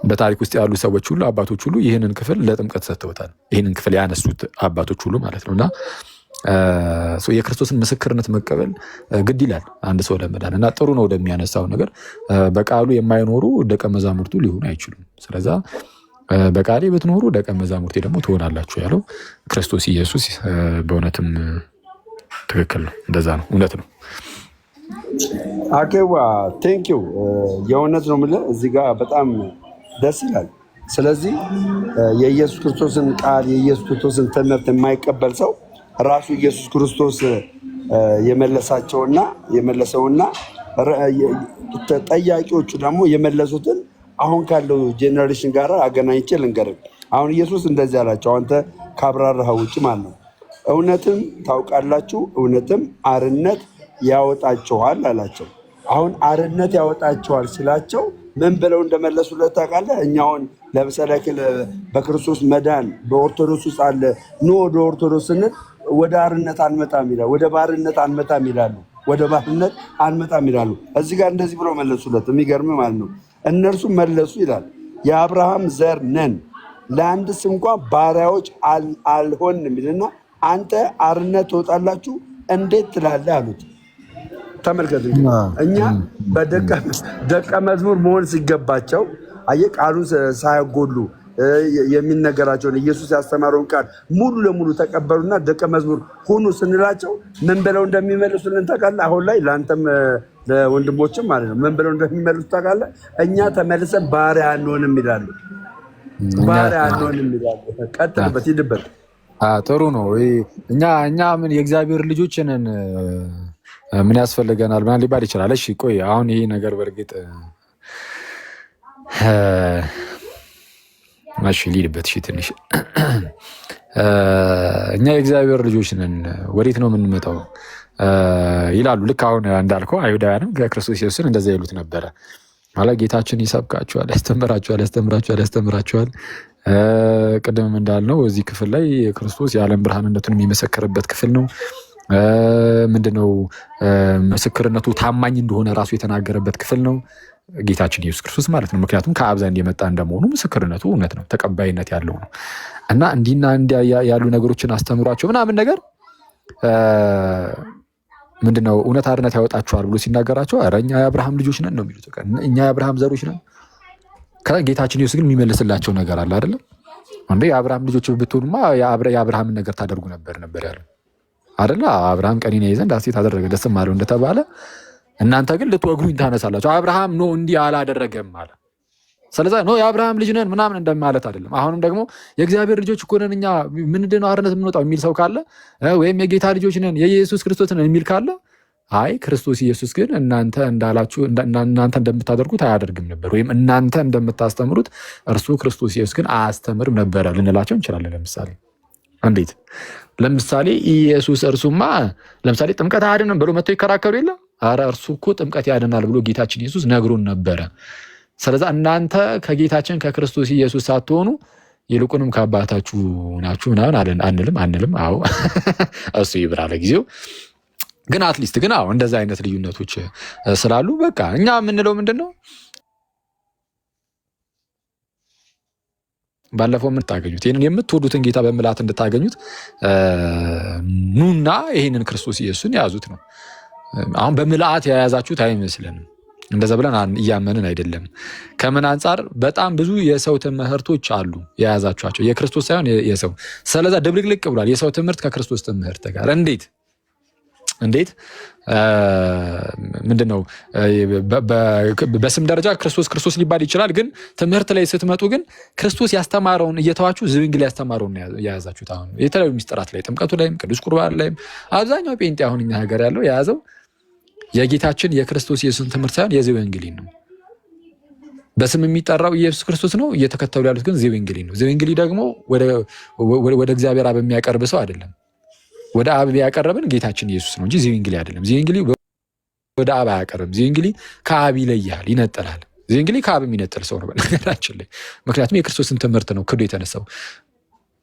በታሪክ ውስጥ ያሉ ሰዎች ሁሉ አባቶች ሁሉ ይህንን ክፍል ለጥምቀት ሰጥተውታል። ይህንን ክፍል ያነሱት አባቶች ሁሉ ማለት ነው እና የክርስቶስን ምስክርነት መቀበል ግድ ይላል አንድ ሰው ለመዳን እና ጥሩ ነው ወደሚያነሳው ነገር በቃሉ የማይኖሩ ደቀ መዛሙርቱ ሊሆኑ አይችሉም። ስለዛ በቃሌ ብትኖሩ ደቀ መዛሙርቴ ደግሞ ትሆናላችሁ ያለው ክርስቶስ ኢየሱስ በእውነትም ትክክል ነው። እንደዛ ነው፣ እውነት ነው። አኬዋ ቴንኪው የእውነት ነው የምልህ እዚህ ጋር በጣም ደስ ይላል። ስለዚህ የኢየሱስ ክርስቶስን ቃል የኢየሱስ ክርስቶስን ትምህርት የማይቀበል ሰው ራሱ ኢየሱስ ክርስቶስ የመለሰውና ጠያቂዎቹ ደግሞ የመለሱትን አሁን ካለው ጄኔሬሽን ጋር አገናኝቼ ልንገርህ። አሁን ኢየሱስ እንደዚህ አላቸው፣ አንተ ካብራራኸው ውጭ ማለት ነው። እውነትም ታውቃላችሁ፣ እውነትም አርነት ያወጣችኋል አላቸው። አሁን አርነት ያወጣችኋል ሲላቸው ምን ብለው እንደመለሱለት ታውቃለህ? እኛ አሁን ለምሳሌ በክርስቶስ መዳን በኦርቶዶክስ ውስጥ አለ። ኑ ወደ ኦርቶዶክስ ስንል ወደ አርነት አንመጣም ይላሉ፣ ወደ ባርነት አንመጣም ይላሉ፣ ወደ ባርነት አንመጣም ይላሉ። እዚህ ጋር እንደዚህ ብለው መለሱለት። የሚገርም ማለት ነው። እነርሱ መለሱ ይላል የአብርሃም ዘር ነን ለአንድስ እንኳ ባሪያዎች አልሆንም ይልና አንተ አርነት ትወጣላችሁ እንዴት ትላለህ አሉት። ተመልከቱ። እኛ በደቀ መዝሙር መሆን ሲገባቸው አየህ ቃሉን ሳያጎሉ የሚነገራቸውን ኢየሱስ ያስተማረውን ቃል ሙሉ ለሙሉ ተቀበሉና ደቀ መዝሙር ሁኑ ስንላቸው ምን ብለው እንደሚመልሱልን ታውቃለህ? አሁን ላይ ለአንተም ለወንድሞችም ማለት ነው ምን ብለው እንደሚመልሱ ታውቃለህ? እኛ ተመልሰን ባሪያ አንሆንም ይላሉ። ባሪያ አንሆንም ይላሉ። ቀጥልበት፣ ሂድበት። ጥሩ ነው። እኛ ምን የእግዚአብሔር ልጆች ነን፣ ምን ያስፈልገናል ምናምን ሊባል ይችላል። እሺ ቆይ አሁን ይሄ ነገር በእርግጥ እሺ ሊልበት እሺ ትንሽ እኛ የእግዚአብሔር ልጆች ነን ወዴት ነው የምንመጣው ይላሉ። ልክ አሁን እንዳልከው አይሁዳውያንም ከክርስቶስ ኢየሱስን እንደዛ ይሉት ነበረ። ማለት ጌታችን ይሰብካቸዋል፣ ያስተምራቸዋል። ቅድምም እንዳልነው እዚህ ክፍል ላይ ክርስቶስ የዓለም ብርሃንነቱን የሚመሰክርበት ክፍል ነው። ምንድነው ምስክርነቱ ታማኝ እንደሆነ ራሱ የተናገረበት ክፍል ነው ጌታችን ኢየሱስ ክርስቶስ ማለት ነው። ምክንያቱም ከአብ ዘንድ የመጣ እንደመሆኑ ምስክርነቱ እውነት ነው፣ ተቀባይነት ያለው ነው እና እንዲና እንዲያ ያሉ ነገሮችን አስተምሯቸው ምናምን ነገር ምንድነው እውነት አርነት ያወጣቸዋል ብሎ ሲናገራቸው ኧረ እኛ የአብርሃም ልጆች ነን ነው የሚሉት። እኛ የአብርሃም ዘሮች ነን። ጌታችን ኢየሱስ ግን የሚመልስላቸው ነገር አለ አይደለም እንዴ? የአብርሃም ልጆች ብትሆኑማ የአብርሃምን ነገር ታደርጉ ነበር ያለው አይደለ? አብርሃም ቀኔን ያይ ዘንድ ሐሴት አደረገ ደስም አለው እንደተባለ እናንተ ግን ልትወግሩኝ ታነሳላችሁ። አብርሃም ኖ እንዲህ አላደረገም አለ። ስለዚህ ኖ የአብርሃም ልጅ ነን ምናምን እንደማለት አይደለም። አሁንም ደግሞ የእግዚአብሔር ልጆች እኮ ነን እኛ ምንድነው አርነት የምንወጣው የሚል ሰው ካለ ወይም የጌታ ልጆች ነን የኢየሱስ ክርስቶስ ነን የሚል ካለ አይ ክርስቶስ ኢየሱስ ግን እናንተ እንዳላችሁ እናንተ እንደምታደርጉት አያደርግም ነበር፣ ወይም እናንተ እንደምታስተምሩት እርሱ ክርስቶስ ኢየሱስ ግን አያስተምርም ነበረ ልንላቸው እንችላለን። ለምሳሌ እንዴት? ለምሳሌ ኢየሱስ እርሱማ ለምሳሌ ጥምቀት አያድንም ብሎ መጥተው ይከራከሩ የለ? አረ እርሱ እኮ ጥምቀት ያድናል ብሎ ጌታችን ኢየሱስ ነግሮን ነበረ። ስለዚህ እናንተ ከጌታችን ከክርስቶስ ኢየሱስ ሳትሆኑ ይልቁንም ከአባታችሁ ናችሁ ምናምን አንልም። አዎ እሱ ይብራ ለጊዜው። ግን አትሊስት ግን አዎ እንደዛ አይነት ልዩነቶች ስላሉ በቃ እኛ የምንለው ምንድን ነው? ባለፈው የምታገኙት ይህንን የምትወዱትን ጌታ በምልአት እንድታገኙት ኑና ይህንን ክርስቶስ ኢየሱስን ያዙት ነው። አሁን በምልአት የያዛችሁት አይመስልንም። እንደዛ ብለን እያመንን አይደለም። ከምን አንጻር በጣም ብዙ የሰው ትምህርቶች አሉ የያዛችኋቸው፣ የክርስቶስ ሳይሆን የሰው። ስለዛ ድብልቅልቅ ብሏል የሰው ትምህርት ከክርስቶስ ትምህርት ጋር። እንዴት ምንድነው? በስም ደረጃ ክርስቶስ ሊባል ይችላል፣ ግን ትምህርት ላይ ስትመጡ ግን ክርስቶስ ያስተማረውን እየተዋችሁ ዝንግል ያስተማረውን የያዛችሁት። አሁን የተለያዩ ሚስጥራት ላይ ጥምቀቱ ላይም ቅዱስ ቁርባን ላይም አብዛኛው ጴንጤ አሁን እኛ ሀገር ያለው የያዘው የጌታችን የክርስቶስ ኢየሱስን ትምህርት ሳይሆን የዘወንጌልን ነው። በስም የሚጠራው ኢየሱስ ክርስቶስ ነው፣ እየተከተሉ ያሉት ግን ዘወንጌልን ነው። ዘወንጌል ደግሞ ወደ እግዚአብሔር አብ የሚያቀርብ ሰው አይደለም። ወደ አብ ያቀረበን ጌታችን ኢየሱስ ነው እንጂ ዘወንጌል አይደለም። ዘወንጌል ወደ አብ አያቀርብም። ዘወንጌል ከአብ ይለያል፣ ይነጥላል። ዘወንጌል ከአብ የሚነጥል ሰው ነው በነገራችን ላይ። ምክንያቱም የክርስቶስን ትምህርት ነው ክዶ የተነሳው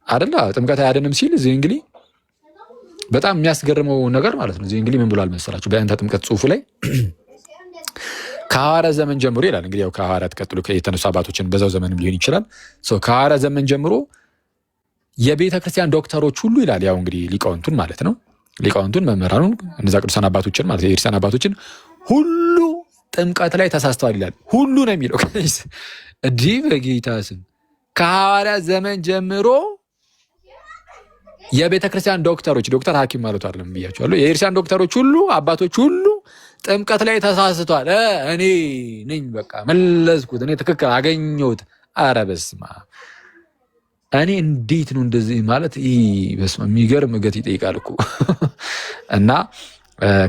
አይደለ? ጥምቀት አያድንም ሲል ዘወንጌል በጣም የሚያስገርመው ነገር ማለት ነው። ዘወንጌል ምን ብሏል መሰላችሁ? በእንተ ጥምቀት ጽሑፉ ላይ ከሐዋርያት ዘመን ጀምሮ ይላል። እንግዲህ ያው ከሐዋርያት ቀጥሎ የተነሱ አባቶችን በዛው ዘመንም ሊሆን ይችላል። ከሐዋርያት ዘመን ጀምሮ የቤተ ክርስቲያን ዶክተሮች ሁሉ ይላል። ያው እንግዲህ ሊቃውንቱን ማለት ነው። ሊቃውንቱን መምህራኑን፣ እነዛ ቅዱሳን አባቶችን ማለት የክርስቲያን አባቶችን ሁሉ ጥምቀት ላይ ተሳስተዋል ይላል። ሁሉ ነው የሚለው እዲህ በጌታ ስም ከሐዋርያት ዘመን ጀምሮ የቤተ ክርስቲያን ዶክተሮች፣ ዶክተር ሐኪም ማለት አይደለም ብያቸዋለሁ። የክርስቲያን ዶክተሮች ሁሉ አባቶች ሁሉ ጥምቀት ላይ ተሳስተዋል። እኔ ነኝ በቃ መለስኩት፣ እኔ ትክክል አገኘሁት። ኧረ በስመ አብ! እኔ እንዴት ነው እንደዚህ ማለት? ይህ በስመ አብ የሚገርም እገት ይጠይቃል እኮ እና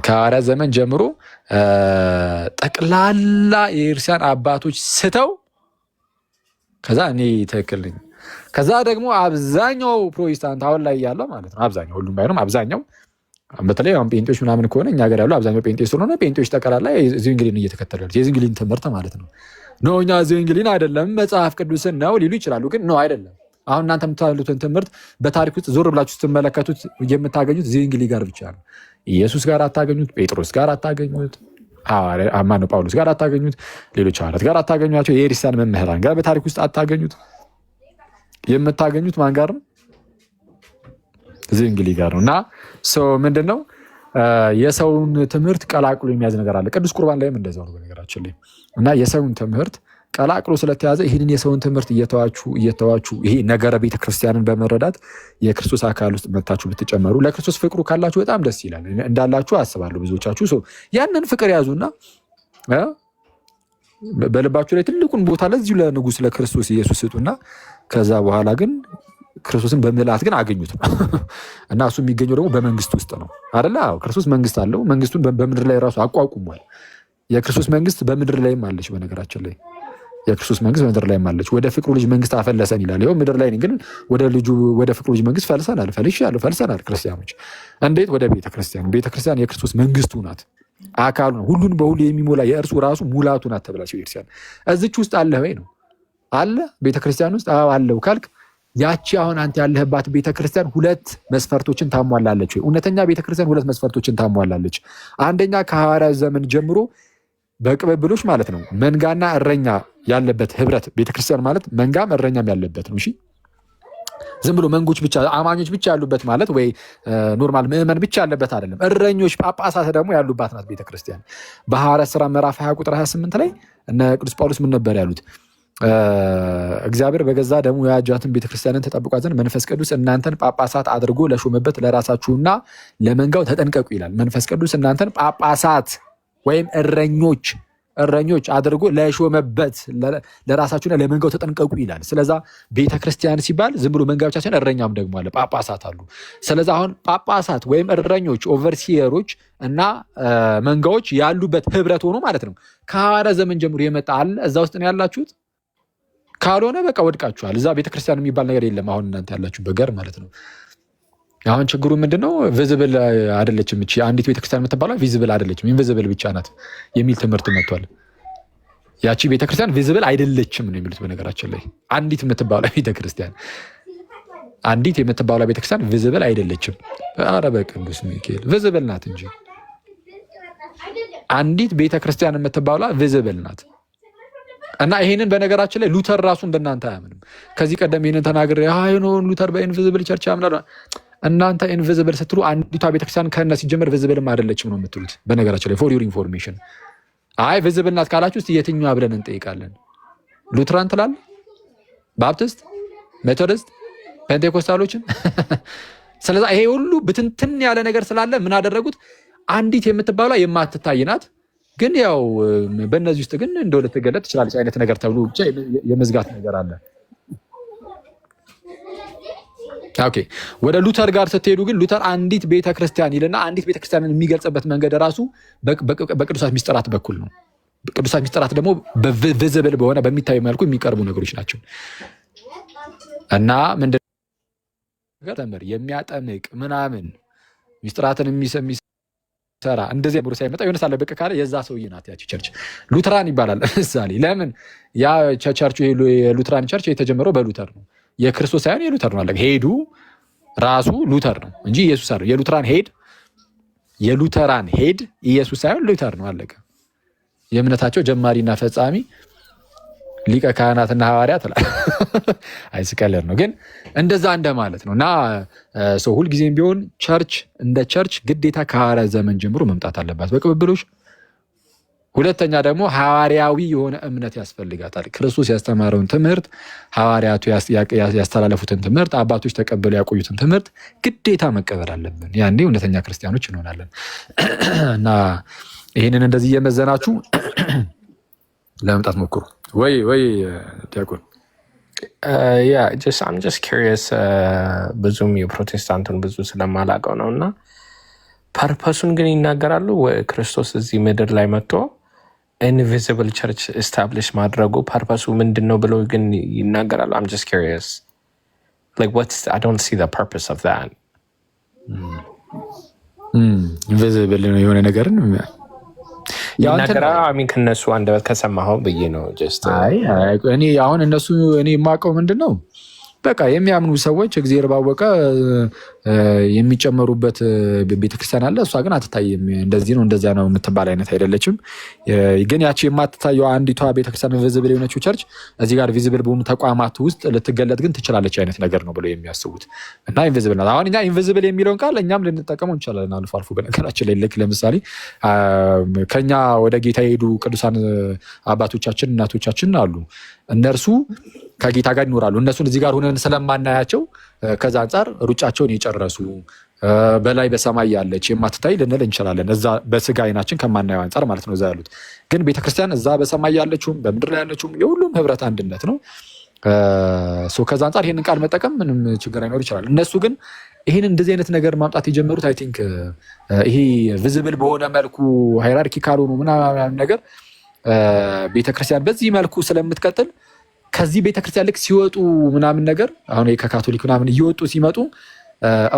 ከሐዋርያት ዘመን ጀምሮ ጠቅላላ የክርስቲያን አባቶች ስተው ከዛ እኔ ትክክል ነኝ። ከዛ ደግሞ አብዛኛው ፕሮቴስታንት አሁን ላይ ያለው ማለት ነው፣ አብዛኛው ሁሉም ባይሆንም አብዛኛው፣ በተለይ አሁን ጴንጤዎች ምናምን ከሆነ እኛ ሀገር ያለው አብዛኛው ጴንጤ ስለሆነ ጴንጤዎች ጠቅላላ ዘወንጌልን እየተከተሉ ያሉት የዘወንጌልን ትምህርት ማለት ነው። ኖ እኛ ዘወንጌልን አይደለም መጽሐፍ ቅዱስን ነው ሊሉ ይችላሉ፣ ግን ነው አይደለም። አሁን እናንተ የምታሉትን ትምህርት በታሪክ ውስጥ ዞር ብላችሁ ስትመለከቱት የምታገኙት ዘወንጌል ጋር ብቻ ነው። ኢየሱስ ጋር አታገኙት፣ ጴጥሮስ ጋር አታገኙት፣ ማነው ጳውሎስ ጋር አታገኙት፣ ሌሎች ሐዋርያት ጋር አታገኟቸው፣ የክርስቲያን መምህራን ጋር በታሪክ ውስጥ አታገኙት። የምታገኙት ማን ጋር ነው? ዘወንጌል ጋር ነው። እና ሰው ምንድነው የሰውን ትምህርት ቀላቅሎ የሚያዝ ነገር አለ። ቅዱስ ቁርባን ላይም እንደዛው ነው በነገራችን ላይ። እና የሰውን ትምህርት ቀላቅሎ ስለተያዘ ይህንን የሰውን ትምህርት እየተዋችሁ ይሄ ነገረ ቤተክርስቲያንን በመረዳት የክርስቶስ አካል ውስጥ መታችሁ ብትጨመሩ፣ ለክርስቶስ ፍቅሩ ካላችሁ በጣም ደስ ይላል። እንዳላችሁ አስባለሁ ብዙዎቻችሁ። ያንን ፍቅር ያዙና በልባችሁ ላይ ትልቁን ቦታ ለዚሁ ለንጉሥ ለክርስቶስ ኢየሱስ ስጡና ከዛ በኋላ ግን ክርስቶስን በምልአት ግን አገኙት ነው። እና እሱ የሚገኘው ደግሞ በመንግስት ውስጥ ነው አይደለ? ክርስቶስ መንግስት አለው። መንግስቱን በምድር ላይ ራሱ አቋቁሟል። የክርስቶስ መንግስት በምድር ላይም አለች። በነገራችን ላይ የክርስቶስ መንግስት በምድር ላይም አለች። ወደ ፍቅሩ ልጅ መንግስት አፈለሰን ይላል። ይኸው ምድር ላይ ግን ወደ ፍቅሩ ልጅ መንግስት ፈልሰናል። ክርስቲያኖች እንዴት? ወደ ቤተክርስቲያን። ቤተክርስቲያን የክርስቶስ መንግስቱ ናት፣ አካሉ ነው። ሁሉን በሁሉ የሚሞላ የእርሱ ራሱ ሙላቱ ናት ተብላች ቤተክርስቲያን። እዚች ውስጥ አለ ወይ ነው አለ ቤተክርስቲያን ውስጥ አለው ካልክ ያቺ አሁን አንተ ያለህባት ቤተክርስቲያን ሁለት መስፈርቶችን ታሟላለች ወይ? እውነተኛ ቤተክርስቲያን ሁለት መስፈርቶችን ታሟላለች። አንደኛ ከሐዋርያት ዘመን ጀምሮ በቅብብሎች ማለት ነው መንጋና እረኛ ያለበት ህብረት። ቤተክርስቲያን ማለት መንጋም እረኛም ያለበት ነው። እሺ ዝም ብሎ መንጎች ብቻ አማኞች ብቻ ያሉበት ማለት ወይ ኖርማል ምዕመን ብቻ ያለበት አይደለም። እረኞች ጳጳሳት ደግሞ ያሉባት ናት ቤተክርስቲያን። በሐዋርያት ሥራ ምዕራፍ 20 ቁጥር 28 ላይ እነ ቅዱስ ጳውሎስ ምን ነበር ያሉት? እግዚአብሔር በገዛ ደሙ የዋጃትን ቤተክርስቲያንን ተጠብቋት ዘንድ መንፈስ ቅዱስ እናንተን ጳጳሳት አድርጎ ለሾመበት ለራሳችሁና ለመንጋው ተጠንቀቁ ይላል። መንፈስ ቅዱስ እናንተን ጳጳሳት ወይም እረኞች አድርጎ ለሾመበት ለራሳችሁና ለመንጋው ተጠንቀቁ ይላል። ስለዛ ቤተክርስቲያን ሲባል ዝም ብሎ መንጋ ብቻ ሳይሆን እረኛም ደግሞ አለ፣ ጳጳሳት አሉ። ስለዛ አሁን ጳጳሳት ወይም እረኞች ኦቨርሲየሮች እና መንጋዎች ያሉበት ህብረት ሆኖ ማለት ነው። ከሐዋርያት ዘመን ጀምሮ የመጣ አለ። እዛ ውስጥ ነው ያላችሁት። ካልሆነ በቃ ወድቃችኋል። እዛ ቤተክርስቲያን የሚባል ነገር የለም። አሁን እናንተ ያላችሁ በገር ማለት ነው። አሁን ችግሩ ምንድነው? ቪዚብል አይደለችም እቺ አንዲት ቤተክርስቲያን የምትባለው ቪዚብል አይደለችም፣ ኢንቪዚብል ብቻ ናት የሚል ትምህርት መጥቷል። ያቺ ቤተክርስቲያን ቪዚብል አይደለችም ነው የሚሉት። በነገራችን ላይ አንዲት የምትባለው ቤተክርስቲያን ቪዚብል አይደለችም። ኧረ በቅዱስ ሚካኤል ቪዚብል ናት እንጂ አንዲት ቤተክርስቲያን የምትባለው ቪዚብል ናት። እና ይሄንን በነገራችን ላይ ሉተር ራሱ እንደናንተ አያምንም። ከዚህ ቀደም ይሄንን ተናግሬ ሉተር በኢንቪዚብል ቸርች ያምናል። እናንተ ኢንቪዚብል ስትሉ አንዲቷ ቤተክርስቲያን ከነ ሲጀመር ቪዚብልም አይደለችም ነው የምትሉት። በነገራችን ላይ ፎር ዩር ኢንፎርሜሽን አይ ቪዚብል ናት ካላችሁ እስቲ የትኛዋ ብለን እንጠይቃለን? ሉትራን ትላል፣ ባፕቲስት፣ ሜቶዲስት፣ ፔንቴኮስታሎችን። ስለዛ ይሄ ሁሉ ብትንትን ያለ ነገር ስላለ ምን አደረጉት? አንዲት የምትባለው የማትታይ ናት፣ ግን ያው በእነዚህ ውስጥ ግን እንደው ልትገለጥ ትችላለች አይነት ነገር ተብሎ ብቻ የመዝጋት ነገር አለ። ኦኬ ወደ ሉተር ጋር ስትሄዱ ግን ሉተር አንዲት ቤተክርስቲያን ይልና አንዲት ቤተክርስቲያንን የሚገልጽበት መንገድ ራሱ በቅዱሳት ሚስጥራት በኩል ነው። ቅዱሳት ሚስጥራት ደግሞ በቪዚብል በሆነ በሚታይ መልኩ የሚቀርቡ ነገሮች ናቸው እና ምንድን ነው የሚያጠምቅ ምናምን ሚስጥራትን የሚሰራ እንደዚህ ብሩ ሳይመጣ የሆነ ሳለ በቃ ካለ የዛ ሰውዬ ናት ያቺ ቸርች ሉትራን ይባላል። ምሳሌ ለምን ያ ቸርቹ የሉትራን ቸርች የተጀመረው በሉተር ነው። የክርስቶስ ሳይሆን የሉተር ነው። አለቀ። ሄዱ ራሱ ሉተር ነው እንጂ ኢየሱስ አይደለም። የሉተራን ሄድ ኢየሱስ ሳይሆን ሉተር ነው። አለቀ። የእምነታቸው ጀማሪና ፈጻሚ ሊቀ ካህናትና ሐዋርያት አይስቀለር ነው፣ ግን እንደዛ እንደማለት ነው። እና ሰው ሁልጊዜም ቢሆን ቸርች እንደ ቸርች ግዴታ ከሐዋርያት ዘመን ጀምሮ መምጣት አለባት በቅብብሎች። ሁለተኛ ደግሞ ሐዋርያዊ የሆነ እምነት ያስፈልጋታል። ክርስቶስ ያስተማረውን ትምህርት፣ ሐዋርያቱ ያስተላለፉትን ትምህርት፣ አባቶች ተቀበሉ ያቆዩትን ትምህርት ግዴታ መቀበል አለብን። ያኔ እውነተኛ ክርስቲያኖች እንሆናለን። እና ይህንን እንደዚህ እየመዘናችሁ ለመምጣት ሞክሩ። ወይ ዲያቆን I'm just curious ብዙም የፕሮቴስታንቱን ብዙ ስለማላውቀው ነው እና ፐርፐሱን ግን ይናገራሉ። ክርስቶስ እዚህ ምድር ላይ መጥቶ ኢንቪዚብል ቸርች ኤስታብሊሽ ማድረጉ ፐርፐሱ ምንድን ነው ብለው ግን ይናገራሉ። I'm just curious I don't see the purpose of that. ኢንቪዚብል የሆነ ነገርን ከነሱ አንደበት ከሰማኸው ብዬ ነው። እኔ አሁን እነሱ እኔ የማውቀው ምንድን ነው በቃ የሚያምኑ ሰዎች እግዚአብሔር ባወቀ የሚጨመሩበት ቤተክርስቲያን አለ። እሷ ግን አትታይም። እንደዚህ ነው እንደዚያ ነው የምትባል አይነት አይደለችም። ግን ያቺ የማትታየው አንዲቷ ቤተክርስቲያን ቪዚብል የሆነችው ቸርች እዚህ ጋር ቪዚብል በሆኑ ተቋማት ውስጥ ልትገለጥ ግን ትችላለች አይነት ነገር ነው ብለው የሚያስቡት እና ኢንቪዚብል ናት። አሁን እኛ ኢንቪዚብል የሚለውን ቃል እኛም ልንጠቀመው እንችላለን አልፎ አልፎ። በነገራችን ላይ ልክ ለምሳሌ ከኛ ወደ ጌታ የሄዱ ቅዱሳን አባቶቻችን እናቶቻችን አሉ። እነርሱ ከጌታ ጋር ይኖራሉ። እነሱን እዚህ ጋር ሆነን ስለማናያቸው ከዛ አንጻር ሩጫቸውን የጨረሱ በላይ በሰማይ ያለች የማትታይ ልንል እንችላለን። እዛ በስጋ አይናችን ከማናየው አንጻር ማለት ነው እዛ ያሉት። ግን ቤተክርስቲያን እዛ በሰማይ ያለችውም በምድር ላይ ያለችውም የሁሉም ህብረት አንድነት ነው። ከዛ አንጻር ይህንን ቃል መጠቀም ምንም ችግር አይኖር ይችላል። እነሱ ግን ይህን እንደዚህ አይነት ነገር ማምጣት የጀመሩት አይ ቲንክ ይሄ ቪዚብል በሆነ መልኩ ሃይራርኪ ካልሆኑ ምናምን ነገር ቤተክርስቲያን በዚህ መልኩ ስለምትቀጥል ከዚህ ቤተክርስቲያን ልክ ሲወጡ ምናምን ነገር አሁን ከካቶሊክ ምናምን እየወጡ ሲመጡ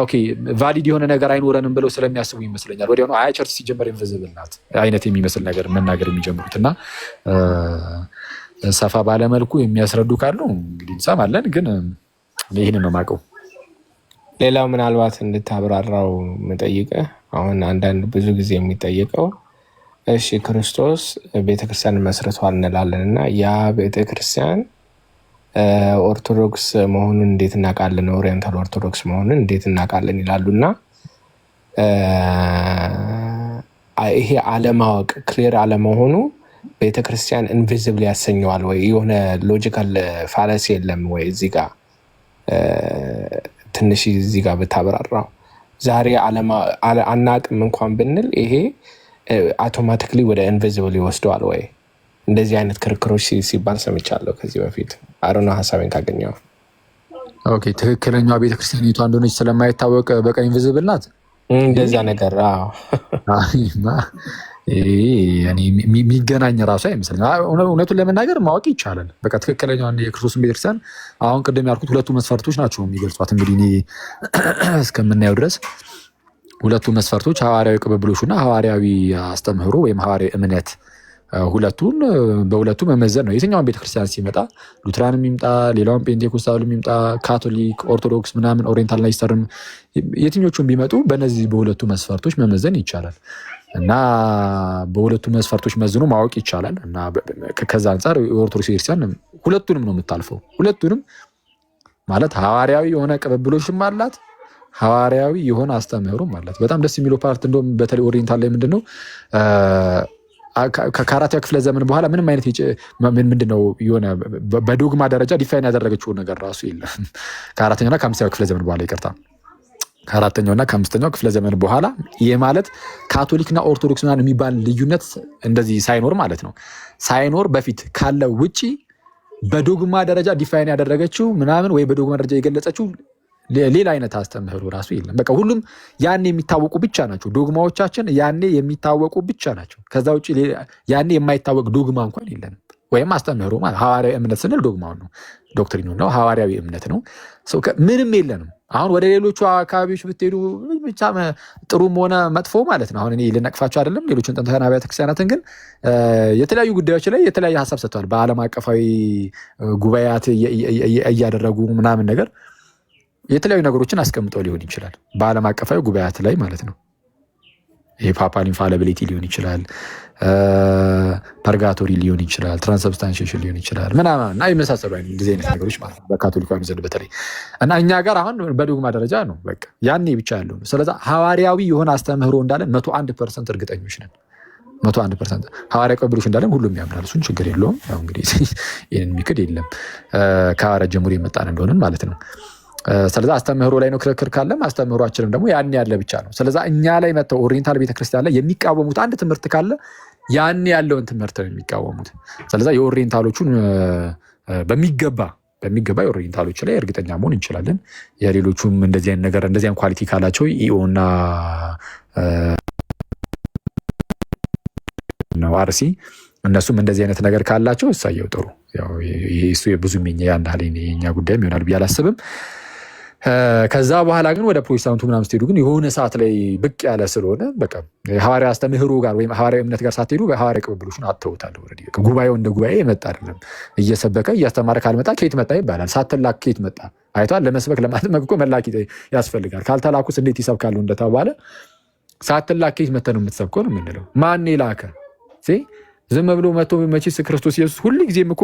ኦኬ ቫሊድ የሆነ ነገር አይኖረንም ብለው ስለሚያስቡ ይመስለኛል ወዲያውኑ አይ ቸርች ሲጀመር ኢንቪዚብል ናት አይነት የሚመስል ነገር መናገር የሚጀምሩት። እና ሰፋ ባለመልኩ የሚያስረዱ ካሉ እንግዲህ እንሰማለን። ግን ይህንን ነው የማውቀው። ሌላው ምናልባት እንድታብራራው የምጠይቅህ አሁን አንዳንድ ብዙ ጊዜ የሚጠይቀው እሺ ክርስቶስ ቤተክርስቲያን መስርቷል እንላለን እና ያ ቤተክርስቲያን ኦርቶዶክስ መሆኑን እንዴት እናውቃለን? ኦሪየንታል ኦርቶዶክስ መሆኑን እንዴት እናውቃለን ይላሉ። እና ይሄ አለማወቅ ክሊር አለመሆኑ ቤተክርስቲያን ኢንቪዚብል ያሰኘዋል ወይ? የሆነ ሎጂካል ፋላሲ የለም ወይ? እዚህ ጋር ትንሽ እዚህ ጋር ብታብራራው። ዛሬ አናቅም እንኳን ብንል ይሄ አውቶማቲክሊ ወደ ኢንቪዚብል ይወስደዋል ወይ? እንደዚህ አይነት ክርክሮች ሲባል ሰምቻለሁ ከዚህ በፊት። አሮና ሀሳቤን ካገኘው ኦኬ ትክክለኛዋ ቤተክርስቲያኒቷ እንደሆነች ስለማይታወቅ በቃ ኢንቪዚብል ናት እንደዛ ነገር የሚገናኝ ራሱ አይመስለኝም። እውነቱን ለመናገር ማወቅ ይቻላል። በቃ ትክክለኛዋ የክርስቶስን ቤተክርስቲያን አሁን ቅድም ያልኩት ሁለቱ መስፈርቶች ናቸው የሚገልጿት። እንግዲህ እኔ እስከምናየው ድረስ ሁለቱ መስፈርቶች ሐዋርያዊ ቅብብሎሹና ሐዋርያዊ አስተምህሮ ወይም ሐዋርያዊ እምነት በሁለቱ መመዘን ነው። የትኛውን ቤተክርስቲያን ሲመጣ ሉትራንም ይምጣ፣ ሌላውን ፔንቴኮስታልም ይምጣ፣ ካቶሊክ፣ ኦርቶዶክስ ምናምን ኦሪየንታልና ኢስተርም የትኞቹም ቢመጡ በእነዚህ በሁለቱ መስፈርቶች መመዘን ይቻላል እና በሁለቱ መስፈርቶች መዝኖ ማወቅ ይቻላል እና ከዛ አንጻር የኦርቶዶክስ ቤተክርስቲያን ሁለቱንም ነው የምታልፈው። ሁለቱንም ማለት ሐዋርያዊ የሆነ ቅብብሎሽም አላት፣ ሐዋርያዊ የሆነ አስተምህሮም አላት። በጣም ደስ የሚለው ፓርት እንደውም በተለይ ኦሪየንታል ላይ ምንድነው ከአራተኛው ክፍለ ዘመን በኋላ ምንም አይነት ምንድነው የሆነ በዶግማ ደረጃ ዲፋይን ያደረገችው ነገር ራሱ የለም። ከአራተኛውና ከአምስተኛው ክፍለ ዘመን በኋላ ይቅርታ፣ ከአራተኛውና ከአምስተኛው ክፍለ ዘመን በኋላ ይህ ማለት ካቶሊክና ኦርቶዶክስ ምናምን የሚባል ልዩነት እንደዚህ ሳይኖር ማለት ነው ሳይኖር በፊት ካለው ውጪ በዶግማ ደረጃ ዲፋይን ያደረገችው ምናምን ወይ በዶግማ ደረጃ የገለጸችው ሌላ አይነት አስተምህሮ ራሱ የለም። በቃ ሁሉም ያኔ የሚታወቁ ብቻ ናቸው። ዶግማዎቻችን ያኔ የሚታወቁ ብቻ ናቸው። ከዛ ውጭ ያኔ የማይታወቅ ዶግማ እንኳን የለንም። ወይም አስተምህሮ ማለት ሐዋርያዊ እምነት ስንል ዶግማውን ነው፣ ዶክትሪኑ ነው፣ ሐዋርያዊ እምነት ነው። ምንም የለንም። አሁን ወደ ሌሎቹ አካባቢዎች ብትሄዱ ብቻ ጥሩም ሆነ መጥፎ ማለት ነው። አሁን እኔ ልነቅፋቸው አይደለም ሌሎችን ጥንታውያን አብያተ ክርስቲያናትን፣ ግን የተለያዩ ጉዳዮች ላይ የተለያየ ሀሳብ ሰጥተዋል። በዓለም አቀፋዊ ጉባኤያት እያደረጉ ምናምን ነገር የተለያዩ ነገሮችን አስቀምጠው ሊሆን ይችላል። በዓለም አቀፋዊ ጉባኤያት ላይ ማለት ነው። የፓፓል ኢንፋሊቢሊቲ ሊሆን ይችላል፣ ፐርጋቶሪ ሊሆን ይችላል፣ ትራንስብስታንሺዬሽን ሊሆን ይችላል ምናምን እና የመሳሰሉ እንደዚህ አይነት ነገሮች ማለት ነው በካቶሊካውያን ዘንድ በተለይ እና እኛ ጋር አሁን በዶግማ ደረጃ ነው በቃ ያኔ ብቻ ያለው ነው። ስለዚህ ሐዋርያዊ የሆነ አስተምህሮ እንዳለን 101% እርግጠኞች ነን። 101% ሐዋርያዊ ቅብብሎሽ እንዳለን ሁሉም ያምናል። እሱን ችግር የለውም። ያው እንግዲህ ይህንን የሚክድ የለም ከሐዋርያት ጀምሮ የመጣን እንደሆንን ማለት ነው። ስለዚህ አስተምህሮ ላይ ነው ክርክር ካለም አስተምህሯችንም ደግሞ ያን ያለ ብቻ ነው። ስለዚህ እኛ ላይ መጥተው ኦሪየንታል ቤተክርስቲያን ላይ የሚቃወሙት አንድ ትምህርት ካለ ያን ያለውን ትምህርት ነው የሚቃወሙት። ስለዚህ የኦሪየንታሎቹን በሚገባ የኦሪየንታሎች ላይ እርግጠኛ መሆን እንችላለን። የሌሎቹም እንደዚህ አይነት ነገር እንደዚህ አይነት ኳሊቲ ካላቸው ኢኦና ነው አርሲ እነሱም እንደዚህ አይነት ነገር ካላቸው እሳየው ጥሩ። ያው እሱ የብዙም የኛ ጉዳይም ይሆናል ብዬ አላስብም። ከዛ በኋላ ግን ወደ ፕሮቴስታንቱ ምናምን ስትሄዱ ግን የሆነ ሰዓት ላይ ብቅ ያለ ስለሆነ በቃ ሐዋርያ አስተምህሮ ጋር ወይም ሐዋርያዊ እምነት ጋር ሳትሄዱ በሐዋርያ ቅብብሎችን አተውታል። ጉባኤው እንደ ጉባኤ የመጣ አይደለም። እየሰበከ እያስተማረ ካልመጣ ከየት መጣ ይባላል። ሳትላክ ከየት መጣ አይቷል። ለመስበክ ለማጥመቅ እኮ መላክ ያስፈልጋል። ካልተላኩስ እንዴት ይሰብካሉ እንደተባለ ሳትላክ ከየት መጥተህ ነው የምትሰብከው ነው የምንለው። ማን ላከ? ዝም ብሎ መጥቶ መቼስ ክርስቶስ ኢየሱስ ሁልጊዜም እኮ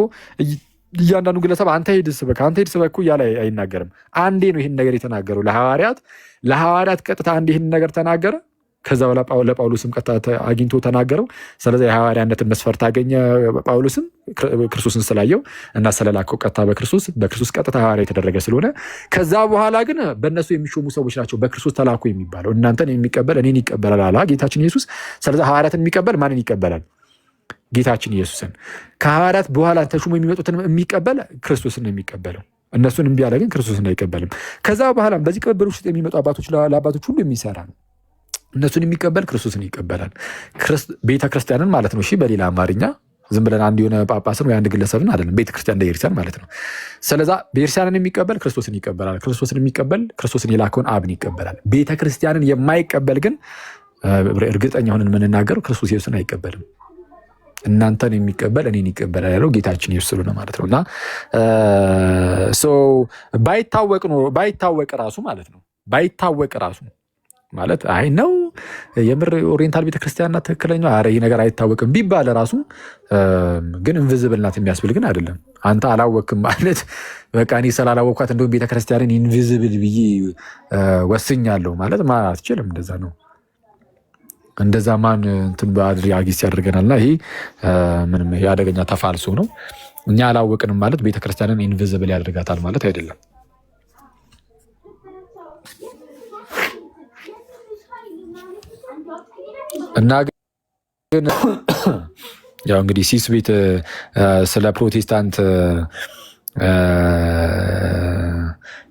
እያንዳንዱ ግለሰብ አንተ ሂድ ስበክ እኮ እያለ አይናገርም። አንዴ ነው ይህን ነገር የተናገረው ለሐዋርያት ቀጥታ አንዴ ይህን ነገር ተናገረ። ከዛ በኋላ ለጳውሎስም ቀጥታ አግኝቶ ተናገረው። ስለዚህ የሐዋርያነትን መስፈርት አገኘ ጳውሎስም ክርስቶስን ስላየው እና ስለላከው ቀጥታ በክርስቶስ ቀጥታ ሐዋርያ የተደረገ ስለሆነ ከዛ በኋላ ግን በእነሱ የሚሾሙ ሰዎች ናቸው በክርስቶስ ተላኩ የሚባለው። እናንተን የሚቀበል እኔን ይቀበላል አለ ጌታችን ኢየሱስ። ስለዚህ ሐዋርያትን የሚቀበል ማንን ይቀበላል? ጌታችን ኢየሱስን። ከሐዋርያት በኋላ ተሹሞ የሚመጡትን የሚቀበል ክርስቶስን ነው የሚቀበለው። እነሱን እምቢ ያለ ግን ክርስቶስን አይቀበልም። ከዛ በኋላ በዚህ ቅብብል ውስጥ የሚመጡ ለአባቶች ሁሉ የሚሰራ ነው። እነሱን የሚቀበል ክርስቶስን ይቀበላል። ቤተክርስቲያንን ማለት ነው። እሺ፣ በሌላ አማርኛ ዝም ብለን አንድ የሆነ ጳጳስን ወይ አንድ ግለሰብን አይደለም፣ ቤተክርስቲያን እንደ ቤተክርስቲያን ማለት ነው። ስለዛ ቤተክርስቲያንን የሚቀበል ክርስቶስን ይቀበላል። ክርስቶስን የሚቀበል ክርስቶስን የላከውን አብን ይቀበላል። ቤተክርስቲያንን የማይቀበል ግን እርግጠኛ ሆነን የምንናገረው ክርስቶስ ኢየሱስን አይቀበልም። እናንተን የሚቀበል እኔን ይቀበላል ያለው ጌታችን ኢየሱስ ስለሆነ ማለት ነው። እና ባይታወቅ ራሱ ማለት ነው ባይታወቅ ራሱ ማለት አይ ነው የምር ኦሪየንታል ቤተክርስቲያንና ትክክለኛው ይህ ነገር አይታወቅም ቢባል ራሱ ግን ኢንቪዚብል ናት የሚያስብል ግን አይደለም። አንተ አላወቅም ማለት በቃ እኔ ስላላወቅኳት እንደውም ቤተክርስቲያንን ኢንቪዚብል ብዬ ወስኛለሁ ማለት አትችልም። እንደዛ ነው። እንደዛ ማን እንትን በአድሪያጊስ ያደርገናልና ይሄ ምንም ያደገኛ ተፋልሶ ነው። እኛ አላወቅንም ማለት ቤተክርስቲያንን ኢንቪዚብል ያደርጋታል ማለት አይደለም። እና ግን ያው እንግዲህ ሲስ ቤት ስለ ፕሮቴስታንት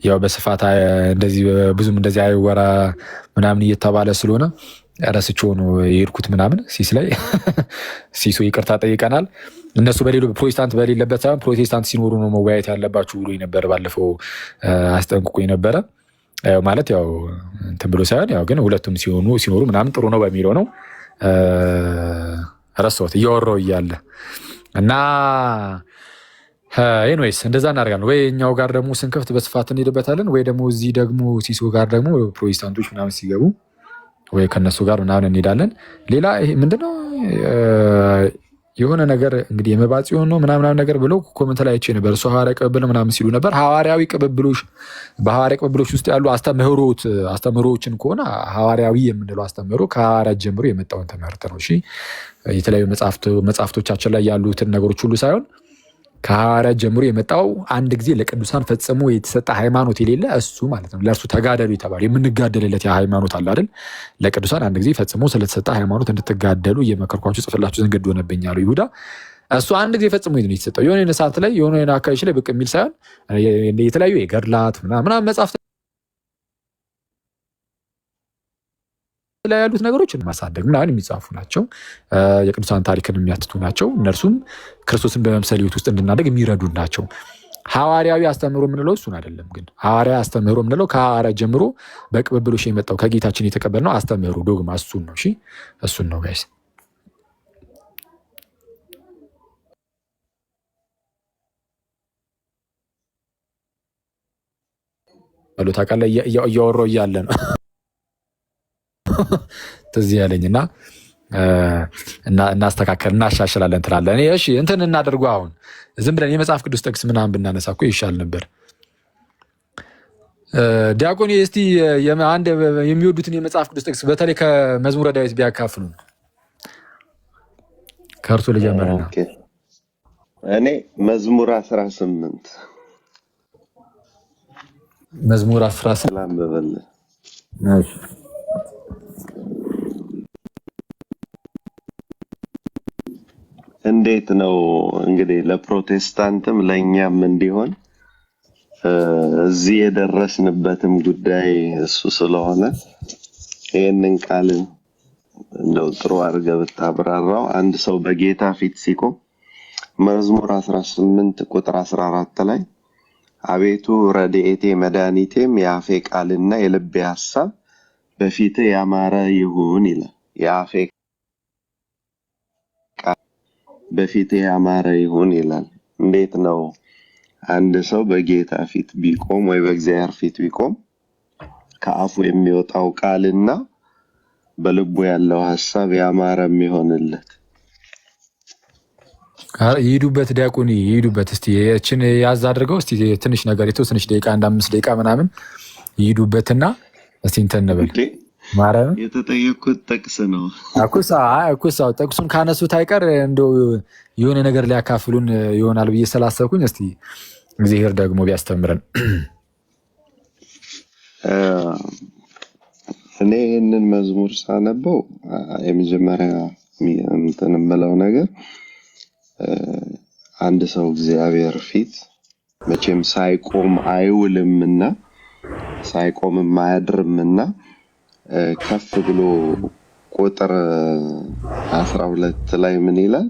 ያው በስፋት እንደዚህ ብዙም እንደዚህ አይወራ ምናምን እየተባለ ስለሆነ ረስቼው ነው የሄድኩት ምናምን ሲስ ላይ ሲሱ ይቅርታ ጠይቀናል። እነሱ ፕሮቴስታንት በሌለበት ሳይሆን ፕሮቴስታንት ሲኖሩ ነው መወያየት ያለባችሁ ብሎ ነበር ባለፈው አስጠንቅቆ ነበረ። ማለት ያው እንትን ብሎ ሳይሆን ያው ግን ሁለቱም ሲኖሩ ምናምን ጥሩ ነው በሚለው ነው ረሳሁት እያወራሁ እያለ እና ኤኒዌይስ እንደዛ እናደርጋለን። ወይ እኛው ጋር ደግሞ ስንከፍት በስፋት እንሄድበታለን፣ ወይ ደግሞ እዚህ ደግሞ ሲሶ ጋር ደግሞ ፕሮቴስታንቶች ምናምን ሲገቡ ወይ ከነሱ ጋር ምናምን እንሄዳለን። ሌላ ይሄ ምንድነው የሆነ ነገር እንግዲህ የመባ ጽዮን ነው ምናምን ነገር ብለው ኮመንት ላይ አይቼ ነበር። እሱ ሐዋርያዊ ቅብብል ምናምን ሲሉ ነበር። ሐዋርያዊ ቅብብሎች በሐዋርያዊ ቅብብሎች ውስጥ ያሉ አስተምህሮዎችን ከሆነ ሐዋርያዊ የምንለው አስተምህሮ ከሐዋርያት ጀምሮ የመጣውን ትምህርት ነው። እሺ የተለያዩ መጽሐፍቶቻችን ላይ ያሉትን ነገሮች ሁሉ ሳይሆን ከሐዋርያት ጀምሮ የመጣው አንድ ጊዜ ለቅዱሳን ፈጽሞ የተሰጠ ሃይማኖት የሌለ እሱ ማለት ነው። ለእርሱ ተጋደሉ የተባሉ የምንጋደልለት ሃይማኖት አለ አይደል? ለቅዱሳን አንድ ጊዜ ፈጽሞ ስለተሰጠ ሃይማኖት እንድትጋደሉ እየመከርኳችሁ ጽፍላችሁ ዘንድ ግድ ሆነብኝ አለው ይሁዳ። እሱ አንድ ጊዜ ፈጽሞ የተሰጠው የሆነ ሰዓት ላይ የሆነ አካባቢዎች ላይ ብቅ የሚል ሳይሆን የተለያዩ የገድላት ምናምን መጽሐፍት ላይ ያሉት ነገሮች ማሳደግ ምናምን የሚጻፉ ናቸው። የቅዱሳን ታሪክን የሚያትቱ ናቸው። እነርሱም ክርስቶስን በመምሰል ሕይወት ውስጥ እንድናደግ የሚረዱ ናቸው። ሐዋርያዊ አስተምህሮ የምንለው እሱን አይደለም። ግን ሐዋርያዊ አስተምህሮ የምንለው ከሐዋርያት ጀምሮ በቅብብሎሽ የመጣው ከጌታችን የተቀበልነው አስተምህሮ ዶግማ እሱን ነው። እሺ እሱን ነው ጋይስ። ታውቃለህ እያወራሁ እያለ ነው ትዝ ያለኝ እና እናስተካከል እናሻሽላለን ትላለህ። እሺ እንትን እናደርጉ። አሁን ዝም ብለን የመጽሐፍ ቅዱስ ጥቅስ ምናምን ብናነሳ እኮ ይሻል ነበር። ዲያቆን እስቲ አንድ የሚወዱትን የመጽሐፍ ቅዱስ ጥቅስ በተለይ ከመዝሙረ ዳዊት ቢያካፍሉ። ከእርሱ ልጀምርና እኔ መዝሙር 18 መዝሙር 18 ላንብብልህ። እንዴት ነው እንግዲህ ለፕሮቴስታንትም ለእኛም እንዲሆን እዚህ የደረስንበትም ጉዳይ እሱ ስለሆነ ይህንን ቃል እንደው ጥሩ አድርገህ ብታብራራው። አንድ ሰው በጌታ ፊት ሲቆም መዝሙር 18 ቁጥር 14 ላይ አቤቱ ረድኤቴ መድኃኒቴም የአፌ ቃልና የልቤ ሐሳብ በፊትህ ያማረ ይሁን ይላል። የአፌ ቃል በፊትህ ያማረ ይሁን ይላል። እንዴት ነው አንድ ሰው በጌታ ፊት ቢቆም ወይ በእግዚአብሔር ፊት ቢቆም ከአፉ የሚወጣው ቃልና በልቡ ያለው ሐሳብ ያማረ የሚሆንለት? ይሄዱበት ዲያቆኒ ይሄዱበት። እስቲ እችን ያዝ አድርገው እስቲ ትንሽ ነገር የተወሰነች ደቂቃ 5 ደቂቃ ምናምን ይሄዱበትና እስቲ እንትን እንበል። ማርያም የተጠየቁት ጥቅስ ነው። አኩሳው ጥቅሱን ካነሱት አይቀር እንደው የሆነ ነገር ሊያካፍሉን ይሆናል ብዬ ስላሰብኩኝ እስቲ እግዚአብሔር ደግሞ ቢያስተምረን። እኔ ይህንን መዝሙር ሳነበው የመጀመሪያ እንትን የምለው ነገር አንድ ሰው እግዚአብሔር ፊት መቼም ሳይቆም አይውልምና ሳይቆምም አያድርምና ከፍ ብሎ ቁጥር 12 ላይ ምን ይላል?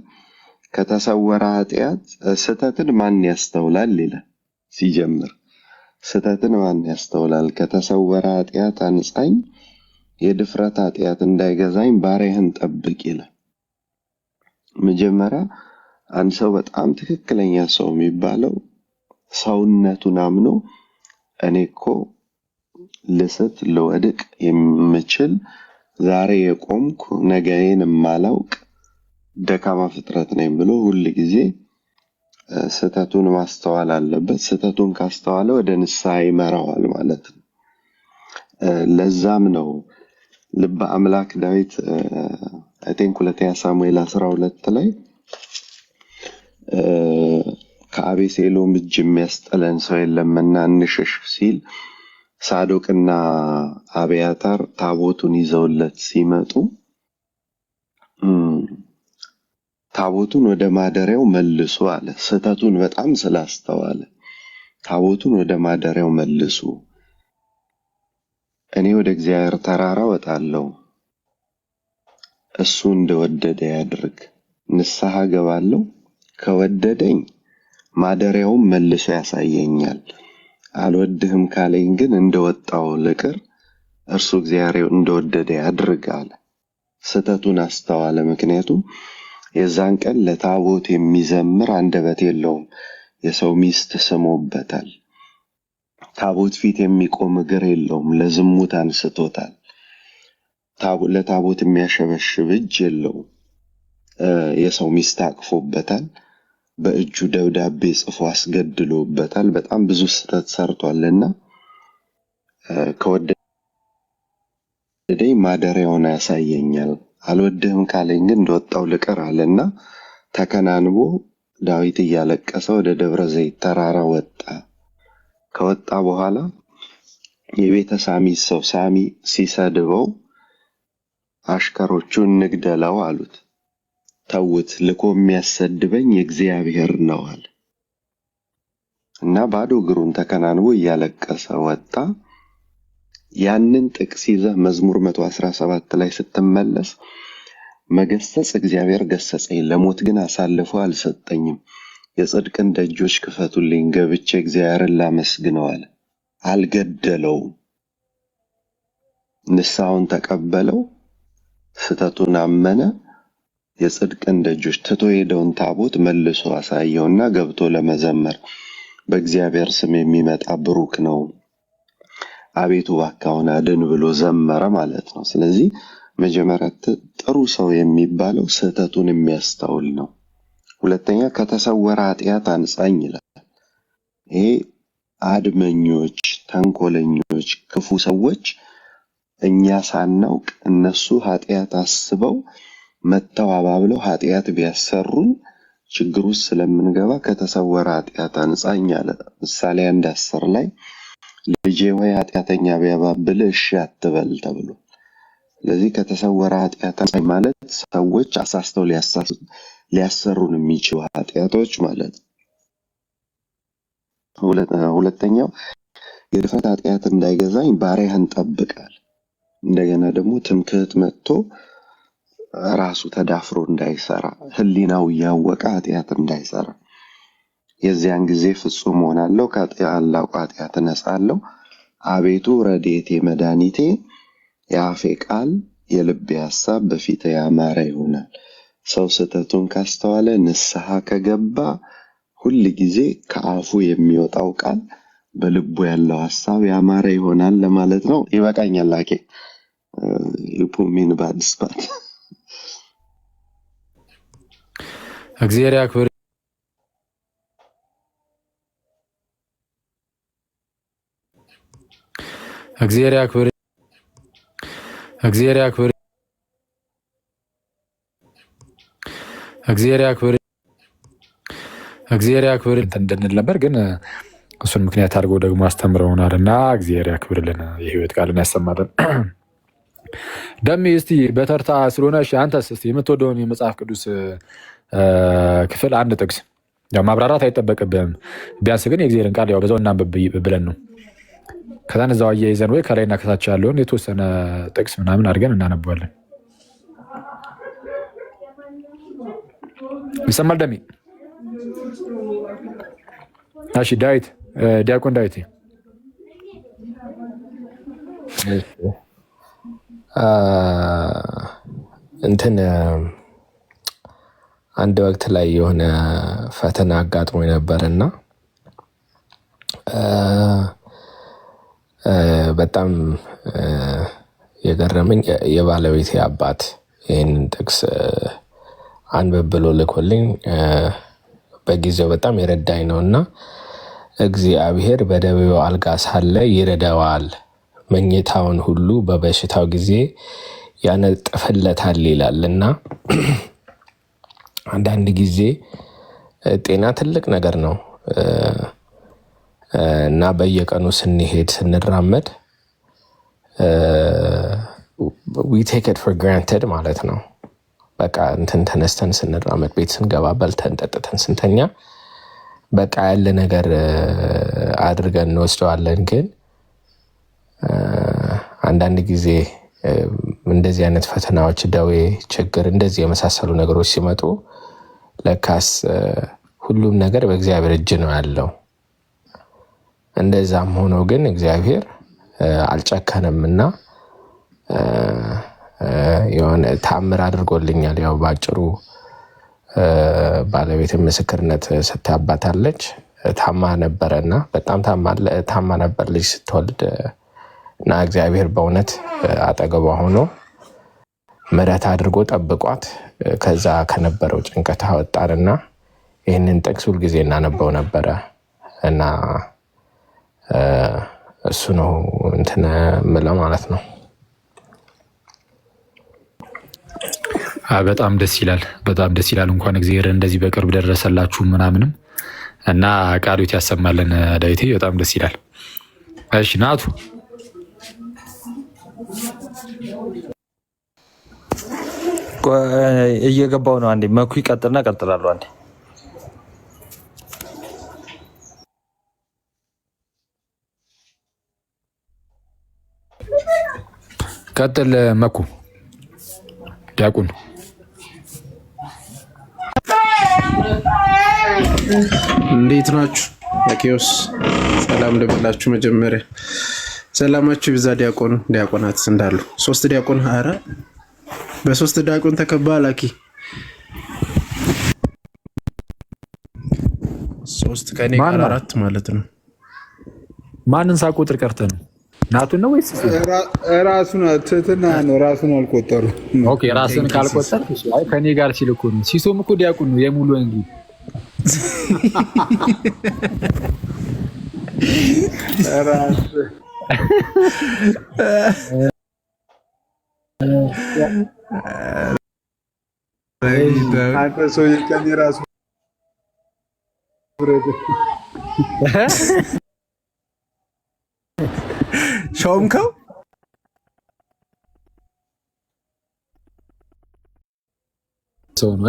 ከተሰወረ ኃጢአት ስህተትን ማን ያስተውላል ይላል። ሲጀምር ስህተትን ማን ያስተውላል? ከተሰወረ ኃጢአት አንጻኝ፣ የድፍረት ኃጢአት እንዳይገዛኝ ባሪያህን ጠብቅ ይላል። መጀመሪያ አንድ ሰው በጣም ትክክለኛ ሰው የሚባለው ሰውነቱን አምኖ እኔ እኮ ልስት ልወድቅ የምችል ዛሬ የቆምኩ ነገዬን የማላውቅ ደካማ ፍጥረት ነኝ ብሎ ሁል ጊዜ ስህተቱን ማስተዋል አለበት። ስህተቱን ካስተዋለ ወደ ንስሐ ይመራዋል ማለት ነው። ለዛም ነው ልበ አምላክ ዳዊት አይ ቲንክ 2 ሳሙኤል 12 ላይ ከአቤሴሎም እጅ የሚያስጥለን ሰው የለምና እንሽሽ ሲል ሳዶቅና አብያታር ታቦቱን ይዘውለት ሲመጡ ታቦቱን ወደ ማደሪያው መልሱ አለ። ስህተቱን በጣም ስላስተዋለ ታቦቱን ወደ ማደሪያው መልሱ፣ እኔ ወደ እግዚአብሔር ተራራ ወጣለሁ፣ እሱ እንደወደደ ያድርግ፣ ንስሐ ገባለሁ፣ ከወደደኝ ማደሪያውን መልሶ ያሳየኛል፣ አልወድህም ካለኝ ግን እንደወጣው ልቅር፣ እርሱ እግዚአብሔር እንደወደደ ያድርግ አለ። ስህተቱን አስተዋለ። ምክንያቱም የዛን ቀን ለታቦት የሚዘምር አንደበት የለውም፣ የሰው ሚስት ስሞበታል። ታቦት ፊት የሚቆም እግር የለውም፣ ለዝሙት አንስቶታል። ለታቦት የሚያሸበሽብ እጅ የለውም፣ የሰው ሚስት አቅፎበታል። በእጁ ደብዳቤ ጽፎ አስገድሎበታል። በጣም ብዙ ስህተት ሰርቷልና ከወደደኝ ማደሪያውን ያሳየኛል፣ አልወድህም ካለኝ ግን እንደወጣው ልቀር አለና ተከናንቦ ዳዊት እያለቀሰ ወደ ደብረ ዘይት ተራራ ወጣ። ከወጣ በኋላ የቤተ ሳሚ ሰው ሳሚ ሲሰድበው አሽከሮቹ እንግደለው አሉት። ተውት፣ ልኮ የሚያሰድበኝ እግዚአብሔር ነው አለ እና ባዶ እግሩን ተከናንቦ እያለቀሰ ወጣ። ያንን ጥቅስ ይዘህ መዝሙር 117 ላይ ስትመለስ መገሰጽ እግዚአብሔር ገሰጸኝ፣ ለሞት ግን አሳልፎ አልሰጠኝም። የጽድቅን ደጆች ክፈቱልኝ፣ ገብቼ እግዚአብሔርን ላመስግነው አለ። አልገደለውም፣ ንስሐውን ተቀበለው፣ ስተቱን አመነ። የጽድቅን ደጆች ትቶ ሄደውን ታቦት መልሶ አሳየውና ገብቶ ለመዘመር በእግዚአብሔር ስም የሚመጣ ብሩክ ነው፣ አቤቱ እባክህ አድን ብሎ ዘመረ ማለት ነው። ስለዚህ መጀመሪያ ጥሩ ሰው የሚባለው ስህተቱን የሚያስተውል ነው። ሁለተኛ ከተሰወረ ኃጢአት አንጻኝ ይላል። ይሄ አድመኞች፣ ተንኮለኞች፣ ክፉ ሰዎች እኛ ሳናውቅ እነሱ ኃጢአት አስበው መተው አባብለው ኃጢአት ቢያሰሩን ችግር ውስጥ ስለምንገባ ከተሰወረ ኃጢአት አንጻኝ አለ። ምሳሌ 1:10 ላይ ልጄ ሆይ ኃጢአተኛ ቢያባብል እሺ አትበል ተብሎ። ስለዚህ ከተሰወረ ኃጢአት አንጻኝ ማለት ሰዎች አሳስተው ሊያሰሩን የሚችሉ ኃጢአቶች ማለት ነው። ሁለተኛው የድፍረት ኃጢአት እንዳይገዛኝ ባሪያህን ጠብቃል። እንደገና ደግሞ ትምክህት መጥቶ ራሱ ተዳፍሮ እንዳይሰራ፣ ህሊናው እያወቀ ኃጢአት እንዳይሰራ። የዚያን ጊዜ ፍጹም ሆናለሁ፣ ከታላቁ ኃጢአት እነጻለሁ። አቤቱ ረድኤቴ መድኃኒቴ፣ የአፌ ቃል የልቤ ሐሳብ በፊትህ ያማረ ይሆናል። ሰው ስህተቱን ካስተዋለ ንስሐ ከገባ ሁል ጊዜ ከአፉ የሚወጣው ቃል በልቡ ያለው ሐሳብ ያማረ ይሆናል ለማለት ነው። ይበቃኛል። ላኬ ዩፑሚን ባድስባት እግዚአብሔር ያክብር። እግዚአብሔር ያክብር። እግዚአብሔር ያክብር። እግዚአብሔር ያክብር። እግዚአብሔር ያክብር እንድንል ነበር፣ ግን እሱን ምክንያት አድርገው ደግሞ አስተምረውናል እና እግዚአብሔር ያክብርልን፣ የህይወት ቃልን ያሰማልን። ደሜ እስቲ በተርታ ስለሆነ አንተስ እስቲ የምትወደውን የመጽሐፍ ቅዱስ ክፍል አንድ ጥቅስ፣ ያው ማብራራት አይጠበቅብህም፣ ቢያንስ ግን የእግዚአብሔርን ቃል ያው በዛው እናንብብ ብለን ነው። ከዛን እዛው አያይዘን ወይ ከላይና ከታች ያለውን የተወሰነ ጥቅስ ምናምን አድርገን እናነባለን። ይሰማል ደሜ? እሺ ዳዊት፣ ዲያቆን ዳዊት እንትን አንድ ወቅት ላይ የሆነ ፈተና አጋጥሞ ነበርና በጣም የገረመኝ የባለቤቴ አባት ይህንን ጥቅስ አንብብ ብሎ ልኮልኝ በጊዜው በጣም የረዳኝ ነው እና እግዚአብሔር በደዌው አልጋ ሳለ ይረዳዋል፣ መኝታውን ሁሉ በበሽታው ጊዜ ያነጥፍለታል ይላል እና አንዳንድ ጊዜ ጤና ትልቅ ነገር ነው እና በየቀኑ ስንሄድ ስንራመድ we take it for granted ማለት ነው። በቃ እንትን ተነስተን ስንራመድ፣ ቤት ስንገባ፣ በልተን ጠጥተን ስንተኛ በቃ ያለ ነገር አድርገን እንወስደዋለን። ግን አንዳንድ ጊዜ እንደዚህ አይነት ፈተናዎች፣ ደዌ፣ ችግር፣ እንደዚህ የመሳሰሉ ነገሮች ሲመጡ ለካስ ሁሉም ነገር በእግዚአብሔር እጅ ነው ያለው። እንደዛም ሆኖ ግን እግዚአብሔር አልጨከነም እና የሆነ ተአምር አድርጎልኛል። ያው ባጭሩ ባለቤት ምስክርነት ስታባታለች። ታማ ነበረ እና በጣም ታማ ነበር ልጅ ስትወልድ እና እግዚአብሔር በእውነት አጠገቧ ሆኖ ምሕረት አድርጎ ጠብቋት ከዛ ከነበረው ጭንቀት አወጣንና ይህንን ጥቅስ ሁልጊዜ እናነበው ነበረ እና እሱ ነው እንትን ምለው ማለት ነው። በጣም ደስ ይላል። በጣም ደስ ይላል። እንኳን እግዚአብሔር እንደዚህ በቅርብ ደረሰላችሁ ምናምንም እና ቃሉት ያሰማልን። ዳዊቴ በጣም ደስ ይላል። እሺ ናቱ እየገባው ነው። አንዴ መኩ ይቀጥልና ቀጥላለሁ። አንዴ ቀጥል መኩ ዲያቆን። እንዴት ናችሁ? አኬዎስ ሰላም ልበላችሁ። መጀመሪያ ሰላማችሁ ይብዛ። ዲያቆናትስ እንዳሉ 3 ዲያቆን፣ ኧረ በ3 ዲያቆን ተከባል። አኪ 3 ከኔ ጋር 4 ማለት ነው። ማንን ሳቆጥር ቀርተህ ነው? ናቱን ነው ወይስ ራሱን? ትህትና ነው። ራሱን አልቆጠሩ። ኦኬ ራስን ካልቆጠር አይ ከኔ ጋር ሲል እኮ ነው። ሲሶም እኮ ዲያቆን ነው የሙሉ እንጂ ራስ አንተ ሰውዬ ከኔ ራሱ ሾምከው ሰው ነው።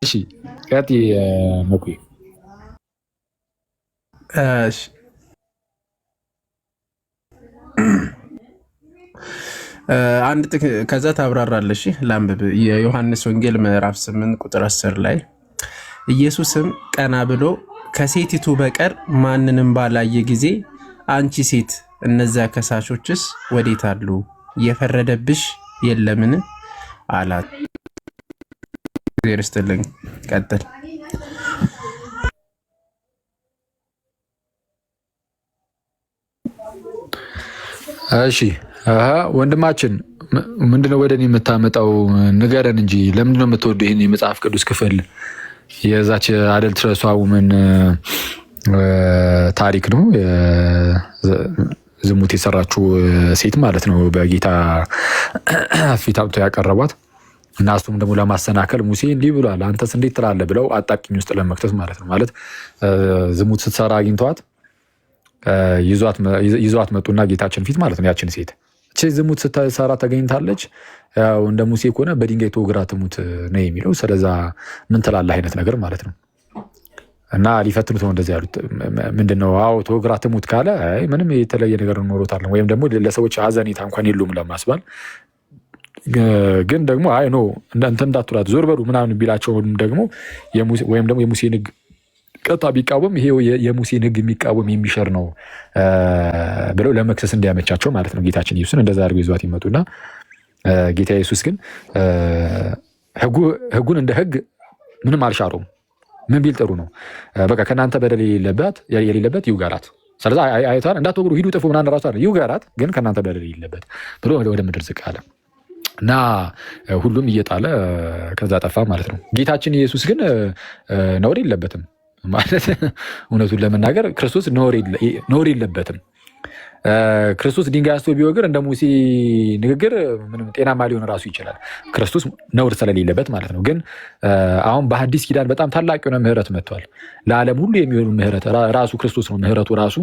እሺ ቀጥይ መኩ። እሺ አንድ ከዛ ታብራራለሽ። ላንብብ። የዮሐንስ ወንጌል ምዕራፍ 8 ቁጥር 10 ላይ ኢየሱስም ቀና ብሎ ከሴቲቱ በቀር ማንንም ባላየ ጊዜ አንቺ ሴት እነዚያ ከሳሾችስ ወዴት አሉ? የፈረደብሽ የለምን አላት። እግዚአብሔር ይስጥልኝ። ቀጥል። እሺ ወንድማችን ምንድነው ወደ እኔ የምታመጣው? ንገረን እንጂ ለምንድነው የምትወደው ይህን የመጽሐፍ ቅዱስ ክፍል? የዛች አደልትረሷ ውመን ታሪክ ነው። ዝሙት የሰራችው ሴት ማለት ነው። በጌታ ፊት አምጥተው ያቀረቧት እና እሱም ደግሞ ለማሰናከል ሙሴ እንዲህ ብሏል አንተስ እንዴት ትላለህ ብለው አጣቂኝ ውስጥ ለመክተት ማለት ነው። ማለት ዝሙት ስትሰራ አግኝተዋት ይዟት መጡና ጌታችን ፊት ማለት ነው። ያችን ሴት እቺ ዝሙት ስትሰራ ተገኝታለች፣ ያው እንደ ሙሴ ከሆነ በድንጋይ ተወግራ ትሙት ነው የሚለው። ስለዛ ምን ትላለህ አይነት ነገር ማለት ነው። እና ሊፈትኑት ነው እንደዚህ ያሉት። ምንድነው? አዎ ተወግራ ትሙት ካለ ምንም የተለየ ነገር ኖሮታል ወይም ደግሞ ለሰዎች ሀዘኔታ እንኳን የሉም ለማስባል ግን ደግሞ አይ ኖ እንትን እንዳትላት ዞር በሉ ምናምን ቢላቸውም ደግሞ ወይም ደግሞ የሙሴን ሕግ ቀጥታ ቢቃወም ይሄ የሙሴን ሕግ የሚቃወም የሚሸር ነው ብለው ለመክሰስ እንዲያመቻቸው ማለት ነው። ጌታችን ኢየሱስን እንደዛ አድርገው ይዟት ይመጡና ጌታ ኢየሱስ ግን ሕጉን እንደ ሕግ ምንም አልሻረውም። ምን ቢል ጥሩ ነው? በቃ ከእናንተ በደል የሌለበት ይውገራት። ስለዚህ አይቷን እንዳትወግሩ ሂዱ ጥፉ ምናምን ራሱ አለ ይውገራት፣ ግን ከእናንተ በደል የሌለበት ብሎ ወደ ምድር ዝቅ አለ እና ሁሉም እየጣለ ከዛ ጠፋ ማለት ነው። ጌታችን ኢየሱስ ግን ነውር የለበትም ማለት እውነቱን ለመናገር ክርስቶስ ነውር የለበትም። ክርስቶስ ድንጋይ አንስቶ ቢወግር እንደ ሙሴ ንግግር ምንም ጤናማ ሊሆን ራሱ ይችላል፣ ክርስቶስ ነውር ስለሌለበት ማለት ነው። ግን አሁን በሐዲስ ኪዳን በጣም ታላቅ የሆነ ምህረት መጥቷል። ለዓለም ሁሉ የሚሆኑ ምህረት ራሱ ክርስቶስ ነው። ምህረቱ ራሱ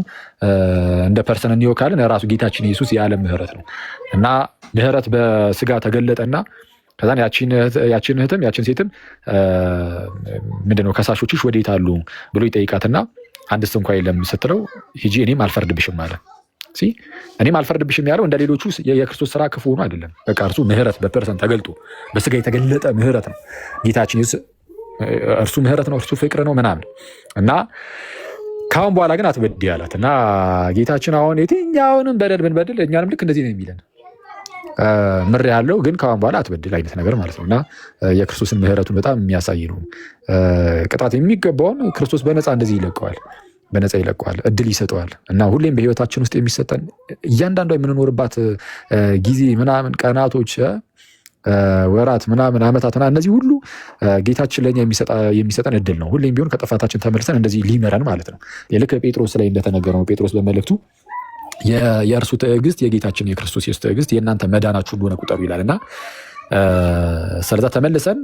እንደ ፐርሰን እንወካለን ራሱ ጌታችን ኢየሱስ የዓለም ምህረት ነው እና ምህረት በስጋ ተገለጠና ከዛን ያችን እህትም ያችን ሴትም ምንድነው ከሳሾችሽ ወዴት አሉ ብሎ ይጠይቃትና አንድስ እንኳ የለም ስትለው ሂጂ እኔም አልፈርድብሽም አለ። እኔም አልፈርድብሽም ያለው እንደ ሌሎቹ የክርስቶስ ስራ ክፉ ሆኖ አይደለም። በቃ እርሱ ምህረት በፐርሰን ተገልጦ በስጋ የተገለጠ ምህረት ነው ጌታችን ኢየሱስ። እርሱ ምህረት ነው፣ እርሱ ፍቅር ነው ምናምን እና ካሁን በኋላ ግን አትበድይ አላት እና ጌታችን አሁን የትኛውንም በደል ብንበድል እኛንም ልክ እንደዚህ ነው የሚለን። ምር ያለው ግን ከአሁን በኋላ አትበድል አይነት ነገር ማለት ነው። እና የክርስቶስን ምሕረቱን በጣም የሚያሳይ ነው። ቅጣት የሚገባውን ክርስቶስ በነፃ እንደዚህ ይለቀዋል፣ በነፃ ይለቀዋል፣ እድል ይሰጠዋል። እና ሁሌም በህይወታችን ውስጥ የሚሰጠን እያንዳንዷ የምንኖርባት ጊዜ ምናምን ቀናቶች፣ ወራት ምናምን ዓመታት እነዚህ ሁሉ ጌታችን ለኛ የሚሰጠን እድል ነው። ሁሌም ቢሆን ከጥፋታችን ተመልሰን እንደዚህ ሊመረን ማለት ነው። ልክ ጴጥሮስ ላይ እንደተነገረው ነው። ጴጥሮስ በመልእክቱ የእርሱ ትዕግስት የጌታችን የክርስቶስ ኢየሱስ ትዕግስት የእናንተ መዳናችሁ እንደሆነ ቁጠሩ ይላል። እና ስለዛ ተመልሰን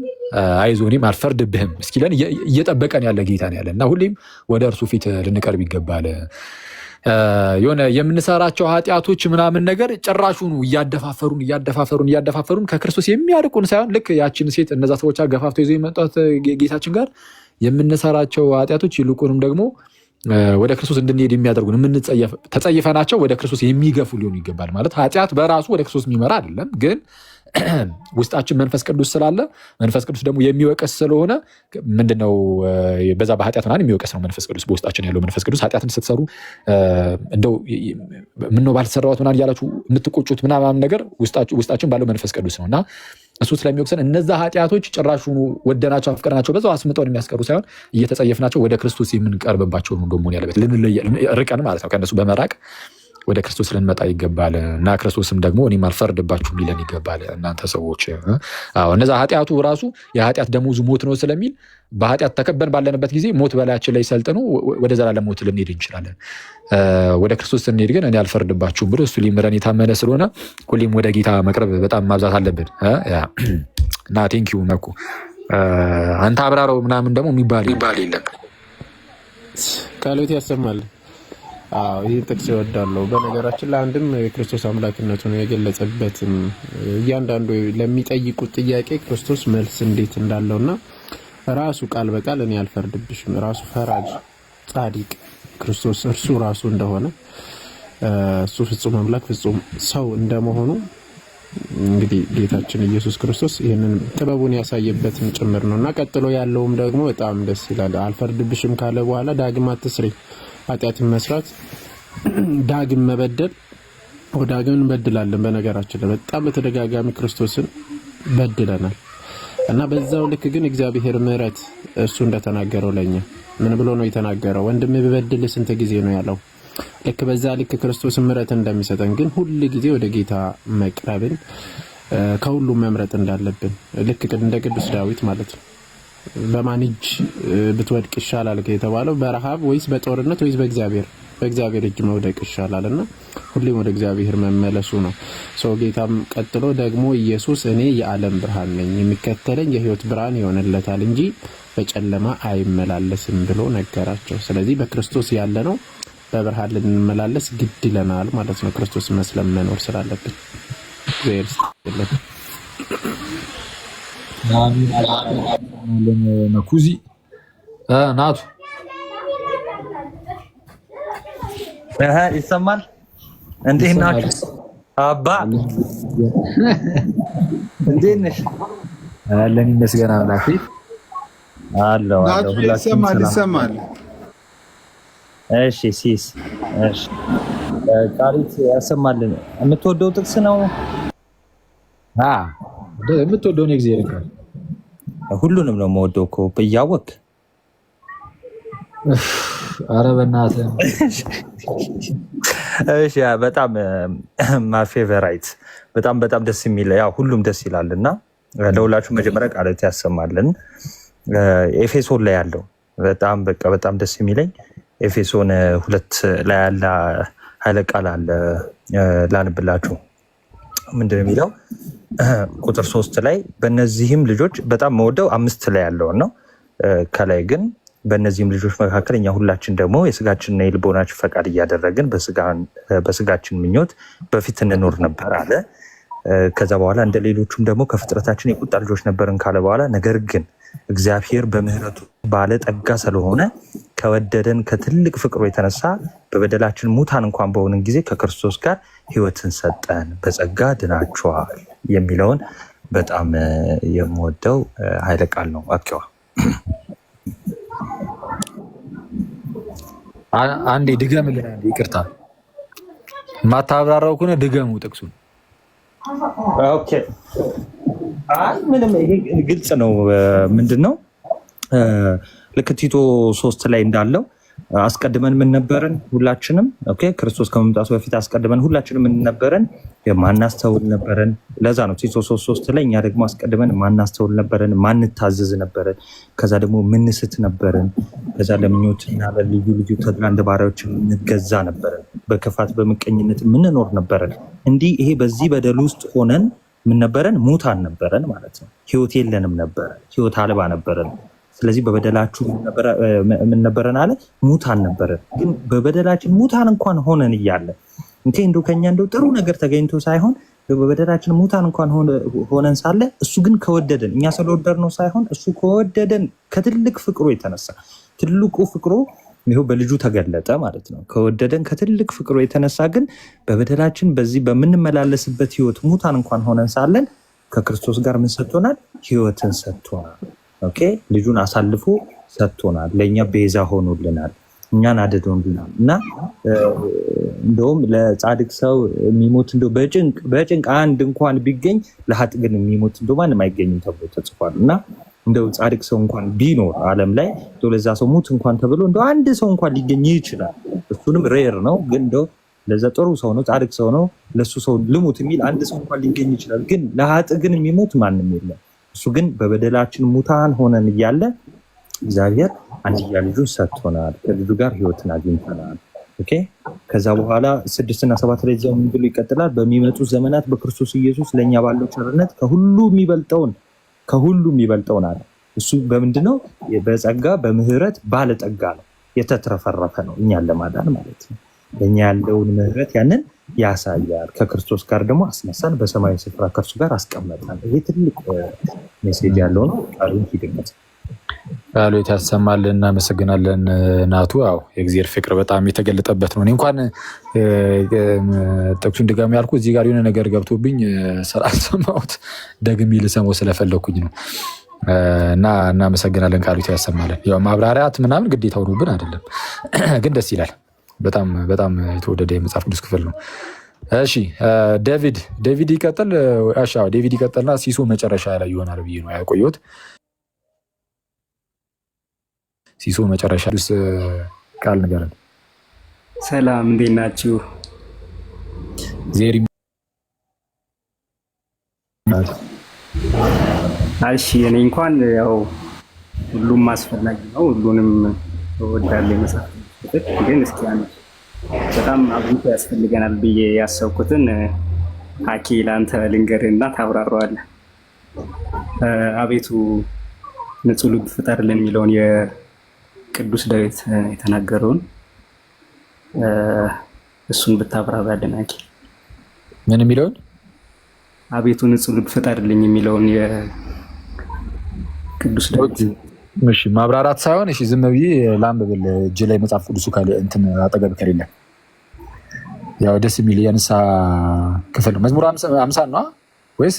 አይዞህ እኔም አልፈርድብህም እስኪለን እየጠበቀን ያለ ጌታ ነው ያለ እና ሁሌም ወደ እርሱ ፊት ልንቀርብ ይገባል። የሆነ የምንሰራቸው ኃጢአቶች ምናምን ነገር ጭራሹኑ እያደፋፈሩን ከክርስቶስ የሚያርቁን ሳይሆን ልክ ያችን ሴት እነዛ ሰዎች ገፋፍተው ይዘው የመጣት ጌታችን ጋር የምንሰራቸው ኃጢአቶች ይልቁንም ደግሞ ወደ ክርስቶስ እንድንሄድ የሚያደርጉን ተጸይፈናቸው ወደ ክርስቶስ የሚገፉ ሊሆኑ ይገባል። ማለት ኃጢአት በራሱ ወደ ክርስቶስ የሚመራ አይደለም፣ ግን ውስጣችን መንፈስ ቅዱስ ስላለ መንፈስ ቅዱስ ደግሞ የሚወቀስ ስለሆነ ምንድነው በዛ በኃጢአት ምናምን የሚወቀስ ነው መንፈስ ቅዱስ። በውስጣችን ያለው መንፈስ ቅዱስ ኃጢአትን ስትሰሩ እንደው ምነው ባልተሰራሁት ምናምን እያላችሁ የምትቆጩት ምናምን ነገር ውስጣችን ባለው መንፈስ ቅዱስ ነው። እና እሱ ስለሚወቅሰን እነዛ ኃጢአቶች ጭራሹኑ ወደናቸው አፍቀርናቸው በዛው አስምጠውን የሚያስቀሩ ሳይሆን እየተጸየፍናቸው ወደ ክርስቶስ የምንቀርብባቸው ነው እንደሆነ ያለበት ርቀን ማለት ነው። ከእነሱ በመራቅ ወደ ክርስቶስ ልንመጣ ይገባል። እና ክርስቶስም ደግሞ እኔም አልፈርድባችሁም ሊለን ይገባል። እናንተ ሰዎች እነዛ ኃጢአቱ ራሱ የኃጢአት ደሞዙ ሞት ነው ስለሚል በኃጢአት ተከበን ባለንበት ጊዜ ሞት በላያችን ላይ ሰልጥኖ ወደ ዘላለም ሞት ልንሄድ እንችላለን። ወደ ክርስቶስ ስንሄድ ግን እኔ አልፈርድባችሁም ብሎ እሱ ሊምረን የታመነ ስለሆነ ሁሌም ወደ ጌታ መቅረብ በጣም ማብዛት አለብን። እና ቴንኪው መኩ አንተ አብራረው ምናምን ደግሞ የሚባል የለም። ቃሎት ያሰማል። ይህ ጥቅስ ይወዳለሁ። በነገራችን ለአንድም የክርስቶስ አምላክነቱን የገለጸበትም እያንዳንዱ ለሚጠይቁት ጥያቄ ክርስቶስ መልስ እንዴት እንዳለውና ራሱ ቃል በቃል እኔ አልፈርድብሽም ራሱ ፈራጅ ጻድቅ ክርስቶስ እርሱ ራሱ እንደሆነ እሱ ፍጹም አምላክ ፍጹም ሰው እንደመሆኑ እንግዲህ ጌታችን ኢየሱስ ክርስቶስ ይህንን ጥበቡን ያሳየበትም ጭምር ነውና ቀጥሎ ያለውም ደግሞ በጣም ደስ ይላል። አልፈርድብሽም ካለ በኋላ ዳግም አትስሪ ኃጢአትን መስራት ዳግም መበደል ዳግም እንበድላለን። በነገራችን ላይ በጣም በተደጋጋሚ ክርስቶስን በድለናል እና በዛው ልክ ግን እግዚአብሔር ምሕረት እሱ እንደተናገረው ለኛ ምን ብሎ ነው የተናገረው? ወንድም ቢበድል ስንት ጊዜ ነው ያለው? ልክ በዛ ልክ ክርስቶስ ምሕረት እንደሚሰጠን ግን ሁሉ ጊዜ ወደ ጌታ መቅረብን ከሁሉም መምረጥ እንዳለብን ልክ እንደ ቅዱስ ዳዊት ማለት ነው። በማን እጅ ብትወድቅ ይሻላል የተባለው በረሃብ ወይስ በጦርነት ወይስ በእግዚአብሔር እጅ መውደቅ ይሻላልና ሁሌም ወደ እግዚአብሔር መመለሱ ነው። ሰው ጌታም ቀጥሎ ደግሞ ኢየሱስ እኔ የዓለም ብርሃን ነኝ የሚከተለኝ የሕይወት ብርሃን ይሆንለታል እንጂ በጨለማ አይመላለስም ብሎ ነገራቸው። ስለዚህ በክርስቶስ ያለ ነው በብርሃን ልንመላለስ ግድ ይለናል ማለት ነው። ክርስቶስ መስለን መኖር ስላለብን መኩዚ ናቱ ይሰማል። እንዴት ናችሁ አባ? እንዴት ነሽ? አለን ይመስገን አምላክ አለው አለው። ይሰማል። እሺ ሲስ እሺ ቃሪት ያሰማልን። የምትወደው ጥቅስ ነው? የምትወደውን የእግዚአብሔር ቃል ሁሉንም ነው የምወደው እኮ ብያወቅ። ኧረ በእናትህ እሺ በጣም ማይ ፌቨራይት በጣም ደስ የሚል ያው ሁሉም ደስ ይላል እና ለሁላችሁ መጀመሪያ ቃላት ያሰማልን። ኤፌሶን ላይ ያለው በጣም ደስ የሚለኝ ኤፌሶን 2 ላይ ያለ ኃይለ ቃል አለ ላንብላችሁ። ምንድነው የሚለው? ቁጥር 3 ላይ በእነዚህም ልጆች በጣም መወደው 5 ላይ ያለውን ነው። ከላይ ግን በእነዚህም ልጆች መካከል እኛ ሁላችን ደግሞ የስጋችንና የልቦናችን ፈቃድ እያደረግን በስጋችን ምኞት በፊት እንኖር ነበር አለ። ከዛ በኋላ እንደ ሌሎቹም ደግሞ ከፍጥረታችን የቁጣ ልጆች ነበርን ካለ በኋላ ነገር ግን እግዚአብሔር በምሕረቱ ባለጠጋ ስለሆነ ከወደደን ከትልቅ ፍቅሩ የተነሳ በበደላችን ሙታን እንኳን በሆንን ጊዜ ከክርስቶስ ጋር ሕይወትን ሰጠን፣ በጸጋ ድናችኋል የሚለውን በጣም የምወደው ኃይለ ቃል ነው። አኪዋ አንዴ ድገምልን። አንዴ ይቅርታ ማታብራራው ከሆነ ድገሙ ጥቅሱን። ኦኬ ምንም ይሄ ግልጽ ነው። ምንድን ነው ልክ ቲቶ 3 ላይ እንዳለው አስቀድመን ምን ነበረን? ሁላችንም ክርስቶስ ከመምጣቱ በፊት አስቀድመን ሁላችንም ምን ነበረን? የማናስተውል ነበረን። ለዛ ነው ቲቶ 3 ላይ እኛ ደግሞ አስቀድመን ማናስተውል ነበረን፣ ማንታዘዝ ነበረን፣ ከዛ ደግሞ ምንስት ነበረን፣ ከዛ ለምኞትና ለልዩ ልዩ ተድላ እንደ ባሪያዎች እንገዛ ነበረን፣ በክፋት በምቀኝነት ምንኖር ነበረን። እንዲህ ይሄ በዚህ በደል ውስጥ ሆነን ምን ነበረን? ሙታን ነበረን ማለት ነው። ህይወት የለንም ነበረ፣ ህይወት አልባ ነበረን። ስለዚህ በበደላችሁ ምን ነበረን አለ? ሙታን ነበረን። ግን በበደላችን ሙታን እንኳን ሆነን እያለ እንደው ከኛ እንደው ጥሩ ነገር ተገኝቶ ሳይሆን በበደላችን ሙታን እንኳን ሆነን ሳለ እሱ ግን ከወደደን፣ እኛ ስለወደድነው ሳይሆን እሱ ከወደደን ከትልቅ ፍቅሩ የተነሳ ትልቁ ፍቅሩ ይኸው በልጁ ተገለጠ ማለት ነው። ከወደደን ከትልቅ ፍቅሩ የተነሳ ግን በበደላችን በዚህ በምንመላለስበት ህይወት ሙታን እንኳን ሆነን ሳለን ከክርስቶስ ጋር ምን ሰጥቶናል? ህይወትን ሰጥቶናል። ልጁን አሳልፎ ሰጥቶናል። ለእኛ ቤዛ ሆኖልናል፣ እኛን አድኖልናል። እና እንደውም ለጻድቅ ሰው የሚሞት እንደው በጭንቅ አንድ እንኳን ቢገኝ ለሀጥ ግን የሚሞት እንደው ማንም አይገኝም ተብሎ ተጽፏል። እና እንደው ጻድቅ ሰው እንኳን ቢኖር ዓለም ላይ ለዛ ሰው ሙት እንኳን ተብሎ እንደው አንድ ሰው እንኳን ሊገኝ ይችላል። እሱንም ሬር ነው። ግን እንደው ለዛ ጥሩ ሰው ነው፣ ጻድቅ ሰው ነው፣ ለሱ ሰው ልሙት የሚል አንድ ሰው እንኳን ሊገኝ ይችላል። ግን ለሀጥ ግን የሚሞት ማንም የለም። እሱ ግን በበደላችን ሙታን ሆነን እያለ እግዚአብሔር አንድያ ልጁን ሰጥቶናል፣ ከልጁ ጋር ህይወትን አግኝተናል። ከዛ በኋላ 6 እና 7 ላይ ምን ብሎ ይቀጥላል? በሚመጡ ዘመናት በክርስቶስ ኢየሱስ ለእኛ ባለው ቸርነት ከሁሉ የሚበልጠውን አለ። እሱ በምንድን ነው? በጸጋ በምህረት ባለጠጋ ነው፣ የተትረፈረፈ ነው፣ እኛን ለማዳን ማለት ነው። ለእኛ ያለውን ምህረት ያንን ያሳያል። ከክርስቶስ ጋር ደግሞ አስነሳን፣ በሰማያዊ ስፍራ ከእርሱ ጋር አስቀመጣል። ይሄ ትልቅ ሜሴጅ ያለው ነው። ቃሉን ሂድነት ቃሉ ያሰማልን። እናመሰግናለን ናቱ። አዎ የእግዚአብሔር ፍቅር በጣም የተገለጠበት ነው። እኔ እንኳን ጥቅሱን ድጋሚ ያልኩ እዚህ ጋር የሆነ ነገር ገብቶብኝ ስላልሰማሁት ደግሜ ልሰማው ስለፈለኩኝ ነው። እና እናመሰግናለን። ቃሉ ያሰማልን። ያው ማብራሪያት ምናምን ግዴታ ሆኖብን አይደለም፣ ግን ደስ ይላል። በጣም በጣም የተወደደ የመጽሐፍ ቅዱስ ክፍል ነው። እሺ ዴቪድ ይቀጥል። ዴቪድ ይቀጥልና ሲሶ መጨረሻ ላይ ይሆናል ብዬ ነው ያቆየሁት። ሲሶ መጨረሻ ቃል ንገረን። ሰላም እንዴት ናችሁ? ዜሪ እሺ እኔ እንኳን ያው ሁሉም አስፈላጊ ነው፣ ሁሉንም እወዳለሁ የመጽሐፍ ግን እስኪ በጣም አብዝቶ ያስፈልገናል ብዬ ያሰብኩትን ሀኪ ለአንተ ልንገርህና ታብራራዋለህ። አቤቱ ንጹሕ ልብ ፍጠርልን የሚለውን የቅዱስ ዳዊት የተናገረውን እሱን ብታብራራልን ሀኪ። ምን የሚለውን? አቤቱ ንጹሕ ልብ ፍጠርልኝ የሚለውን የቅዱስ ዳዊት። እሺ ማብራራት ሳይሆን እሺ ዝም ብዬ ላንብብል። እጅ ላይ መጽሐፍ ቅዱሱ ካለ እንትን አጠገብ ከሌለ ያው ደስ የሚል የንስሐ ክፍል ነው። መዝሙር 50 ነው ወይስ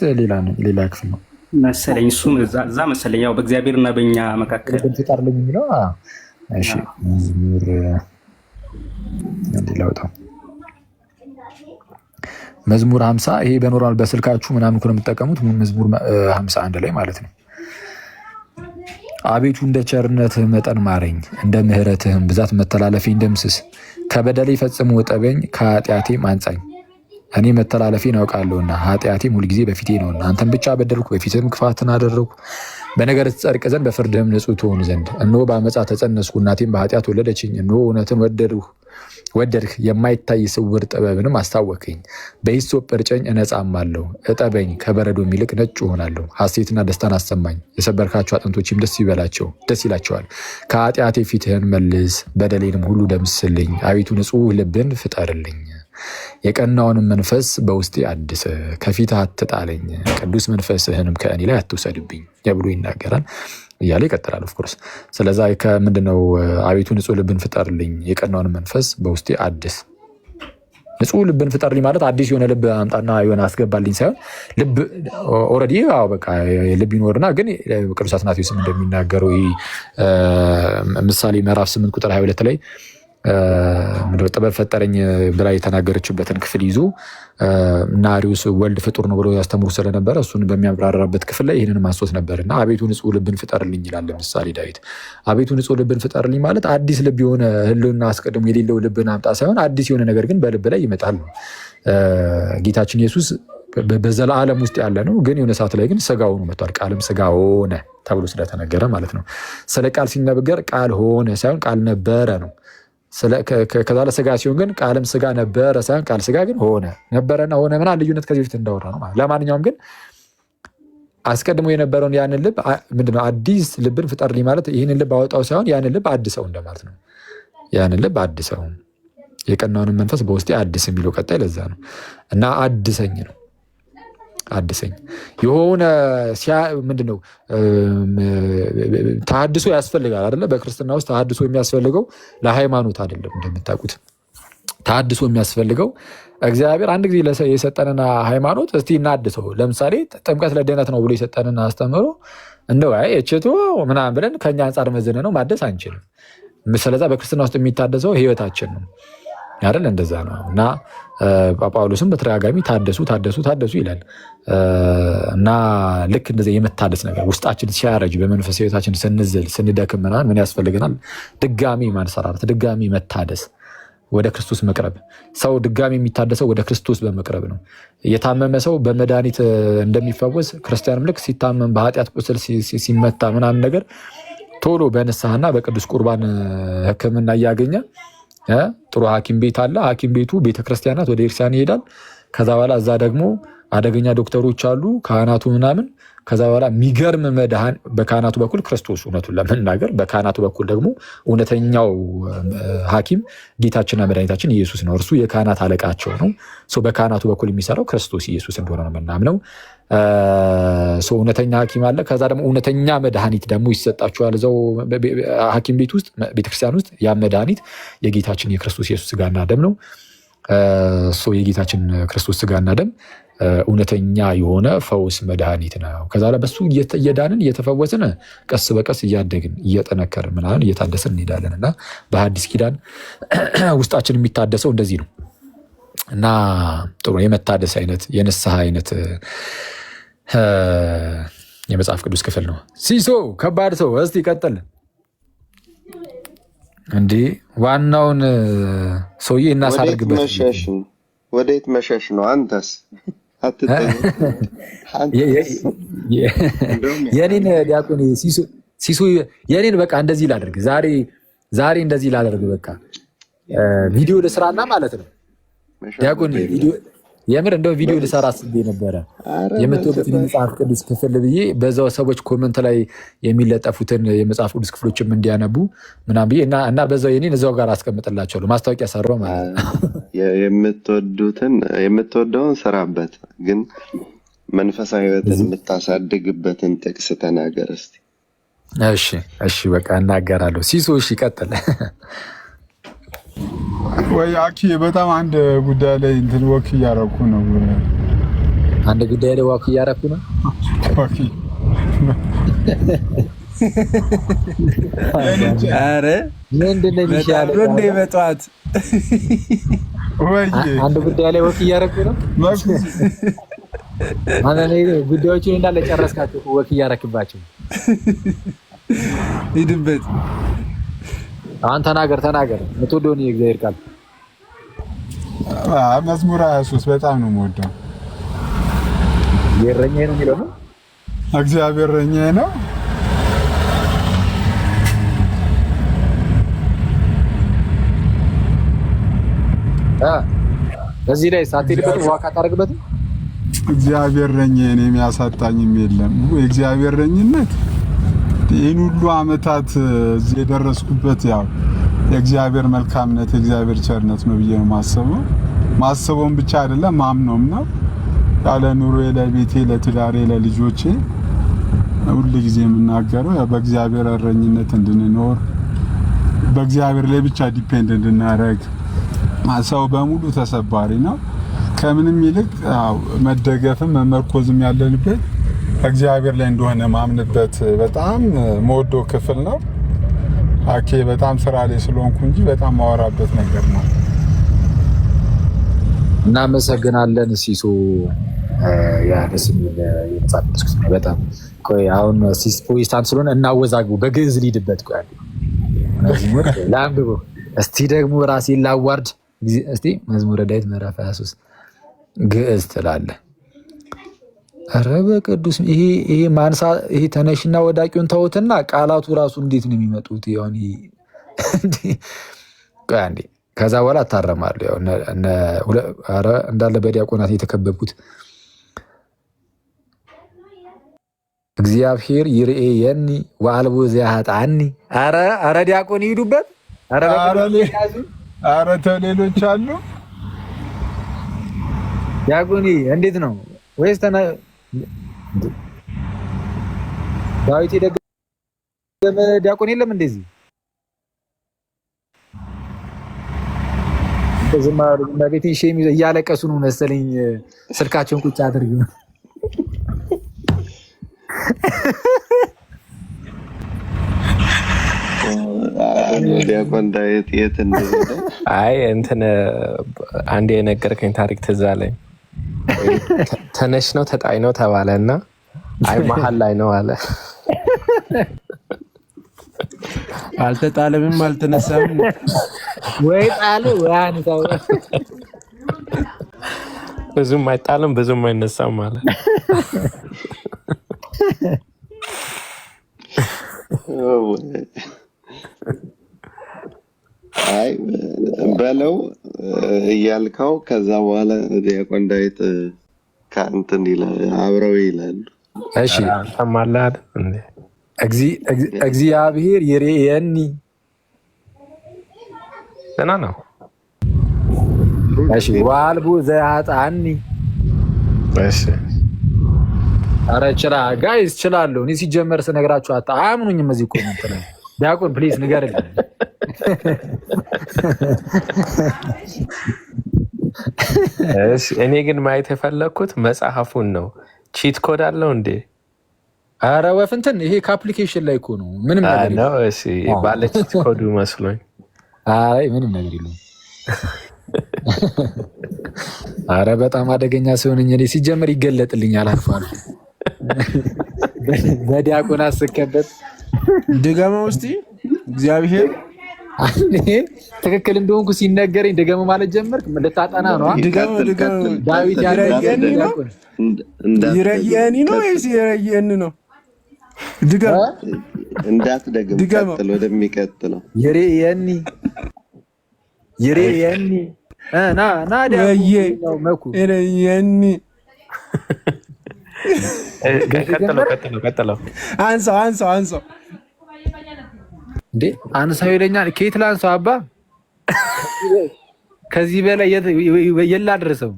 ሌላ ክፍል ነው መሰለኝ? እሱም እዛ መሰለኝ። ያው በእግዚአብሔርና በእኛ መካከል ፍጠርልኝ የሚለው እሺ መዝሙር መዝሙር 50 ይሄ በኖርማል በስልካችሁ ምናምን እኮ ነው የምትጠቀሙት። መዝሙር 51 ላይ ማለት ነው። አቤቱ እንደ ቸርነትህ መጠን ማረኝ፣ እንደ ምሕረትህም ብዛት መተላለፌን ደምስስ። ከበደሌ ፈጽሞ እጠበኝ፣ ከኃጢአቴም አንጻኝ። እኔ መተላለፌን አውቃለሁና ኃጢአቴም ሁልጊዜ በፊቴ ነውና። አንተን ብቻ በደልኩ፣ በፊትህም ክፋትን አደረግኩ። በነገር ትጸድቅ ዘንድ በፍርድህም ንጹሕ ትሆን ዘንድ። እነሆ በዓመፃ ተፀነስኩ፣ እናቴም በኃጢአት ወለደችኝ። እነሆ እውነትን ወደድህ፣ የማይታይ ስውር ጥበብንም አስታወከኝ። በሂሶጵ እርጨኝ እነጻማለሁ፣ እጠበኝ፣ ከበረዶም ይልቅ ነጭ እሆናለሁ። ሐሴትና ደስታን አሰማኝ፣ የሰበርካቸው አጥንቶችም ደስ ይላቸዋል። ከኃጢአቴ ፊትህን መልስ፣ በደሌንም ሁሉ ደምስልኝ። አቤቱ ንጹሕ ልብን ፍጠርልኝ፣ የቀናውንም መንፈስ በውስጤ አድስ። ከፊትህ አትጣለኝ፣ ቅዱስ መንፈስህንም ከእኔ ላይ አትውሰድብኝ ብሎ ይናገራል እያለ ይቀጥላል። ኦፍኮርስ ስለዛ ከምንድነው አቤቱ ንጹሕ ልብን ፍጠርልኝ፣ የቀናውንም መንፈስ በውስጤ አድስ። ንጹሕ ልብን ፍጠርልኝ ማለት አዲስ የሆነ ልብ አምጣና የሆነ አስገባልኝ ሳይሆን ልብ ኦልሬዲ በቃ ልብ ይኖርና ግን ቅዱስ አትናቴዎስም እንደሚናገረው ምሳሌ ምዕራፍ 8 ቁጥር 22 ላይ ጥበብ ፈጠረኝ ብላ የተናገረችበትን ክፍል ይዞ እና አሪዮስ ወልድ ፍጡር ነው ብሎ ያስተምሩ ስለነበረ እሱን በሚያብራራበት ክፍል ላይ ይህንን ማንሶት ነበር እና አቤቱ ንጹሕ ልብን ፍጠርልኝ ይላል። ለምሳሌ ዳዊት አቤቱ ንጹሕ ልብን ፍጠርልኝ ማለት አዲስ ልብ የሆነ ህልውና አስቀድሞ የሌለው ልብን አምጣ ሳይሆን አዲስ የሆነ ነገር ግን በልብ ላይ ይመጣል ነው። ጌታችን ኢየሱስ በዘላለም ውስጥ ያለ ነው፣ ግን የሆነ ሰዓት ላይ ግን ስጋ ሆኖ መጥቷል። ቃልም ስጋ ሆነ ተብሎ ስለተነገረ ማለት ነው። ስለ ቃል ሲነገር ቃል ሆነ ሳይሆን ቃል ነበረ ነው። ከዛ ለስጋ ሲሆን ግን ቃልም ስጋ ነበረ ሳይሆን ቃል ስጋ ግን ሆነ። ነበረና ሆነ ምና ልዩነት ከዚህ በፊት እንዳወራ ነው ማለት። ለማንኛውም ግን አስቀድሞ የነበረውን ያንን ልብ ምንድነው አዲስ ልብን ፍጠርልኝ ማለት ይህንን ልብ አወጣው ሳይሆን ያንን ልብ አድሰው እንደማለት ነው። ያንን ልብ አድሰው የቀናውንም መንፈስ በውስጤ አድስ የሚለው ቀጣይ ለዛ ነው እና አድሰኝ ነው። አድሰኝ የሆነ ምንድነው ተሐድሶ ያስፈልጋል አይደለ? በክርስትና ውስጥ ተሐድሶ የሚያስፈልገው ለሃይማኖት አይደለም። እንደምታውቁት ተሐድሶ የሚያስፈልገው እግዚአብሔር አንድ ጊዜ የሰጠንና ሃይማኖት እስቲ እናድሰው። ለምሳሌ ጥምቀት ለድህነት ነው ብሎ የሰጠንና አስተምሮ እንደው እችቶ ምናምን ብለን ከኛ አንጻር መዘነ ነው ማደስ አንችልም። ስለዛ በክርስትና ውስጥ የሚታደሰው ህይወታችን ነው አይደል? እንደዛ ነው እና ጳውሎስም በተደጋጋሚ ታደሱ ይላል እና ልክ እንደዚህ የመታደስ ነገር ውስጣችን ሲያረጅ በመንፈስ ህይወታችን ስንዝል ስንደክም ምናምን ምን ያስፈልገናል? ድጋሚ ማንሰራራት፣ ድጋሚ መታደስ፣ ወደ ክርስቶስ መቅረብ። ሰው ድጋሚ የሚታደሰው ወደ ክርስቶስ በመቅረብ ነው። የታመመ ሰው በመድኃኒት እንደሚፈወስ ክርስቲያንም ልክ ሲታመም በኃጢአት ቁስል ሲመታ ምናምን ነገር ቶሎ በንስሐና በቅዱስ ቁርባን ሕክምና እያገኘ ጥሩ ሐኪም ቤት አለ። ሐኪም ቤቱ ቤተክርስቲያናት ወደ ክርስቲያን ይሄዳል። ከዛ በኋላ እዛ ደግሞ አደገኛ ዶክተሮች አሉ፣ ካህናቱ ምናምን። ከዛ በኋላ የሚገርም መድኃኒት በካህናቱ በኩል ክርስቶስ፣ እውነቱን ለመናገር በካህናቱ በኩል ደግሞ እውነተኛው ሐኪም ጌታችንና መድኃኒታችን ኢየሱስ ነው። እርሱ የካህናት አለቃቸው ነው። በካህናቱ በኩል የሚሰራው ክርስቶስ ኢየሱስ እንደሆነ ነው የምናምነው። እውነተኛ ሐኪም አለ። ከዛ ደግሞ እውነተኛ መድኃኒት ደግሞ ይሰጣቸዋል እዛው ሐኪም ቤት ውስጥ ቤተክርስቲያን ውስጥ። ያ መድኃኒት የጌታችን የክርስቶስ ኢየሱስ ስጋና ደም ነው። የጌታችን ክርስቶስ ስጋና ደም እውነተኛ የሆነ ፈውስ መድኃኒት ነው። ከዛ በሱ እየዳንን እየተፈወስን ቀስ በቀስ እያደግን እየጠነከርን ምናምን እየታደስን እንሄዳለን እና በሐዲስ ኪዳን ውስጣችን የሚታደሰው እንደዚህ ነው እና ጥሩ የመታደስ አይነት የንስሐ አይነት የመጽሐፍ ቅዱስ ክፍል ነው። ሲሶ ከባድ ሰው እስቲ ቀጥል። እንዲህ ዋናውን ሰውዬ እናሳርግበት። ወዴት መሸሽ ነው? አንተስ የኔን ዲያቆን ሲሶ የኔን በቃ እንደዚህ ላደርግ ዛሬ እንደዚህ ላደርግ በቃ ቪዲዮ ልስራና ማለት ነው ዲያቆን የምር እንደው ቪዲዮ ልሰራ አስቤ ነበረ። የምትወዱትን የመጽሐፍ ቅዱስ ክፍል ብዬ በዛው ሰዎች ኮመንት ላይ የሚለጠፉትን የመጽሐፍ ቅዱስ ክፍሎችም እንዲያነቡ ምናምን ብዬ እና በዛው የኔን እዛው ጋር አስቀምጥላቸዋለሁ። ማስታወቂያ ሰራው ማለት ነው። የምትወደውን ስራበት፣ ግን መንፈሳዊ ሕይወትን የምታሳድግበትን ጥቅስ ተናገር እስቲ። እሺ በቃ እናገራለሁ። ሲሶ እሺ ቀጥል። ወይ አኪ በጣም አንድ ጉዳይ ላይ እንትን ወክ እያረኩ ነው። አንድ ጉዳይ ላይ ወክ እያረኩ ነው። አረ ምንድን ነው የሚሻለው? እንደ በጠዋት ወይ አንድ ጉዳይ ላይ ወክ እያረኩ ነው። ማለት ጉዳዮችን እንዳለ ጨረስካቸው? ወክ እያረክባቸው ሂድበት። አሁን ተናገር። የምትወደውን የእግዚአብሔር ቃል መዝሙር 23 በጣም ነው የምወደው። የእረኛዬ ነው የሚለው ነው። እግዚአብሔር እረኛዬ ነው። በዚህ ላይ ሳትሄድበት ዋካ ታደርግበትም። እግዚአብሔር እረኛዬ ነው የሚያሳጣኝም የለም። የእግዚአብሔር እረኝነት ይህን ሁሉ ዓመታት እዚህ የደረስኩበት ያው የእግዚአብሔር መልካምነት የእግዚአብሔር ቸርነት ነው ብዬ ነው ማስበውም ብቻ አይደለም ማምነውም ነው። ያለ ኑሮዬ፣ ለቤቴ፣ ለትዳሬ፣ ለልጆቼ ሁሉ ጊዜ የምናገረው በእግዚአብሔር እረኝነት እንድንኖር፣ በእግዚአብሔር ላይ ብቻ ዲፔንድ እንድናደርግ። ሰው በሙሉ ተሰባሪ ነው። ከምንም ይልቅ መደገፍም መመርኮዝም ያለንበት እግዚአብሔር ላይ እንደሆነ ማምንበት በጣም መወደው ክፍል ነው። አኬ በጣም ስራ ላይ ስለሆንኩ እንጂ በጣም ማወራበት ነገር ነው። እናመሰግናለን ሲሶ። ያንስ የመጽሐፍ ቅዱስ ነው በጣም ቆይ። አሁን ሲስ ፕሮቴስታንት ስለሆነ እናወዛግቡ በግዕዝ ሊድበት ቆይ መዝሙር ላንብበው እስቲ ደግሞ ራሴን ላዋርድ እስቲ መዝሙረ ዳዊት ምዕራፍ 23 ግዕዝ ትላለህ። ኧረ በቅዱስ ይሄ ማንሳ ይሄ ተነሽና ወዳቂውን ተውትና ቃላቱ ራሱ እንዴት ነው የሚመጡት? ይሁን ቆይ አንዴ ከዛ በኋላ አታረማለሁ። ያው ኧረ እንዳለ በዲያቆናት የተከበብኩት እግዚአብሔር ይርኤየኒ ወአልቦ ዘያህጣኒ። ኧረ ዲያቆን ይሄዱበት። ኧረ ተው ሌሎች አሉ። ዲያቆን እንዴት ነው ወይስ ዳዊት የደገመ ዲያቆን የለም እንደዚህ ዝማሩ ቤት ሼም እያለቀሱ ነው መሰለኝ ስልካቸውን ቁጭ አድርገው። ዲያቆን ዳዊት የት እንደሄደ አይ እንትን አንዴ የነገርከኝ ታሪክ ትዝ አለኝ። ተነሽ ነው ተጣይ ነው ተባለና አይ መሀል ላይ ነው አለ። አልተጣለምም አልተነሳም ወይ ጣለ ወይ አንተው ብዙም አይጣልም ብዙም አይነሳም ማለት አይ በለው እያልከው ከዛ በኋላ ዲያቆን ዳዊት ከእንትን ይላል አብረው ይላሉ። እሺ ተማላድ እንዴ እግዚአብሔር ይርኤየኒ ደህና ነው። እሺ ወአልቦ ዘያህጣኒ። እሺ ኧረ ጋይስ እችላለሁ። እኔ ሲጀመር ስነግራችሁ አያምኑኝም። እዚህ ኮሜንት ላይ ዲያቆን ፕሊዝ ንገርልኝ። እሺ እኔ ግን ማየት የፈለኩት መጽሐፉን ነው። ቺት ኮድ አለው እንዴ? ኧረ ወፍንትን ይሄ ከአፕሊኬሽን ላይ እኮ ነው። ምንም ነገር ነው። እሺ ባለ ቺት ኮዱ መስሎኝ። አይ ምንም ነገር የለውም። ኧረ በጣም አደገኛ ሲሆን እኔ ሲጀመር ይገለጥልኛል አልፎ አልፎ በዲያቆን አስከበት ድገመው እስቲ እግዚአብሔር ትክክል እንደሆንኩ ሲነገረኝ ድገመው ማለት ጀመርክ። ልታጠና ነው? ዳዊት ይርኤየኒ ነው ወይስ ይርኤየኒ ነው? ድገመው እንዳትደግም ቀጥል ወደሚቀጥለው ይርኤየኒ ና ይርኤየኒ ቀጥለው አንሳው እንዴ አንሳው ይለኛል። ከየት ላንሳው አባ? ከዚህ በላይ የላ ደረሰው።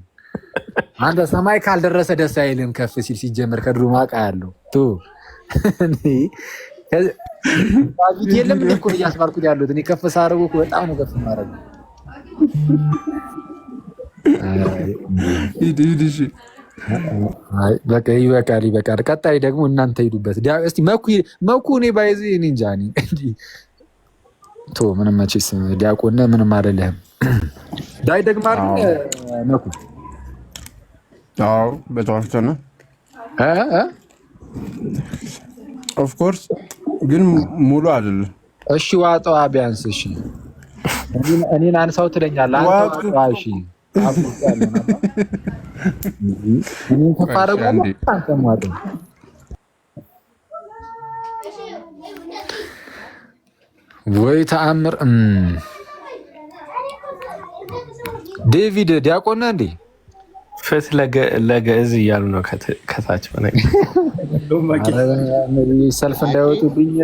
አንተ ሰማይ ካልደረሰ ደስ አይልም። ከፍ ሲል ሲጀመር ከድሮ ማቃ ያለው ቱ የለም እኮ እያስባልኩት ያሉት እኔ ከፍ ሳረጉ በጣም ነው ከፍ ማረግ። አይ በቃ ይበቃል። ቀጣይ ደግሞ እናንተ ሂዱበት። እስቲ መኩ እኔ ባይዚ እኔ እንጃ እንጂ ቶ ምንም መቼስ ዲያቆን ምንም አይደለም። ዳይ ደግሞ መኩ አዎ በተዋፍተና ኦፍ ኮርስ ግን ሙሉ አይደለም። እሺ ዋጣው ቢያንስ እሺ እኔን አንሳው ትለኛለህ አንተ ዋጣው። እሺ ወይ ተአምር። ዴቪድ ዲያቆን ነህ እንዴ? ፍት ለግዕዝ እያሉ ነው ከታች ሰልፍ እንዳይወጡብኝ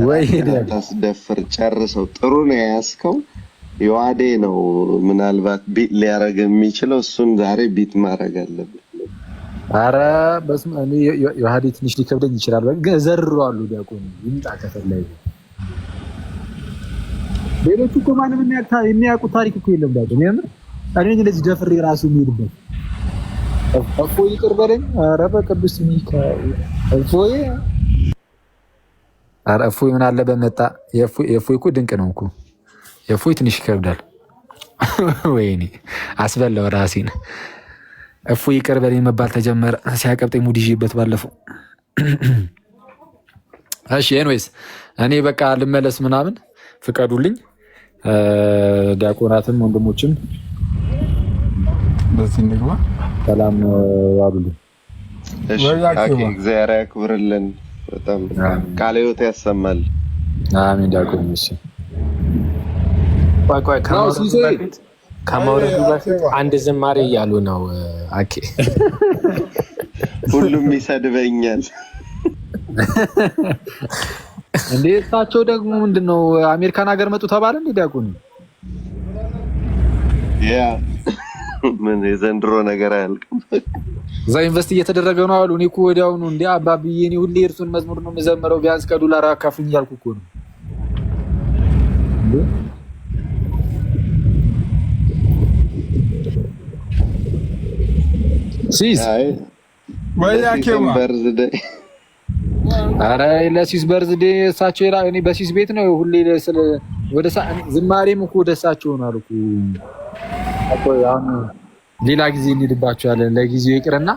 ወይ ታስደፍር። ጨርሰው ጥሩ ነው የያዝከው። የዋዴ ነው ምናልባት ቢት ሊያረግ የሚችለው እሱን ዛሬ ቢት ማድረግ አለብን። አረ በስመ አብ የዋዴ ትንሽ ሊከብደኝ ይችላል፣ ግን ዘርሯሉ። ዲያቆን ይምጣ ከፈለገ። ሌሎቹ እኮ ማንም የሚያውቁት ታሪክ እኮ የለም። ዲያቆን የምር እኔ እንደዚህ ደፍሬ ራሱ የሚሄድበት እፎ ይቅር በለኝ። አረ በቅዱስ ሚካኤል እፎዬ ኧረ እፎይ ምን አለ በመጣ የእፎይ እኮ ድንቅ ነው እኮ። የእፎይ ትንሽ ይከብዳል። ወይኔ አስበላው ራሴን። እፎይ ይቅር በለኝ መባል ተጀመረ። ሲያቀብጠኝ ሙድ ይዤበት ባለፈው። እሺ ኤንዌይስ እኔ በቃ ልመለስ ምናምን ፍቀዱልኝ። ዲያቆናትም ወንድሞችም በዚህ እንግባ። ሰላም ዋሉልኝ። እሺ እግዚአብሔር ያክብርልን። በጣም ቃለ ሕይወት ያሰማል። አሜን። ዲያቆን እሺ ቆይ ከመውረዱ በፊት አንድ ዝማሬ እያሉ ነው። አኬ ሁሉም ይሰድበኛል። እንዴ እሳቸው ደግሞ ምንድነው አሜሪካን ሀገር መጡ ተባለ እንዴ? ዲያቆን ያ ምን የዘንድሮ ነገር አያልቅም። እዛ ኢንቨስት እየተደረገ ነው አሉ። እኔ እኮ ወዲያውኑ እንዴ አባብዬ እኔ ሁሌ እርሱን መዝሙር ነው የምዘምረው ቢያንስ ከዶላር አካፍኝ እያልኩ እኮ ነው። ሲስ ኧረ ለሲስ በርዝዴ እሳቸው እኔ በሲስ ቤት ነው ሁሌ ወደ ዝማሬም እኮ ወደ እሳቸው ሆኗል እኮ። አሁን ሌላ ጊዜ እንሄድባቸዋለን። ለጊዜው ይቅርና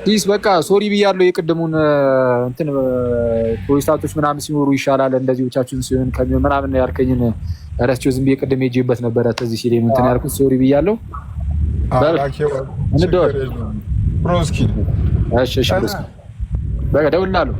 ሲስ በቃ ሶሪ ብያለሁ። የቅድሙን እንትን ፕሮቴስታንቶች ምናምን ሲኖሩ ይሻላል እንደዚህ ብቻችሁን ሲሆን ከሚሆን ምናምን ያልከኝን ረስቼው ዝም ብዬ ቅድም ሄጄበት ነበረ። ተዚህ ሲል እንትን ያልኩት ሶሪ ብያለሁ። እንደው ፕሮስኪ እሺ በቃ ደውላለሁ።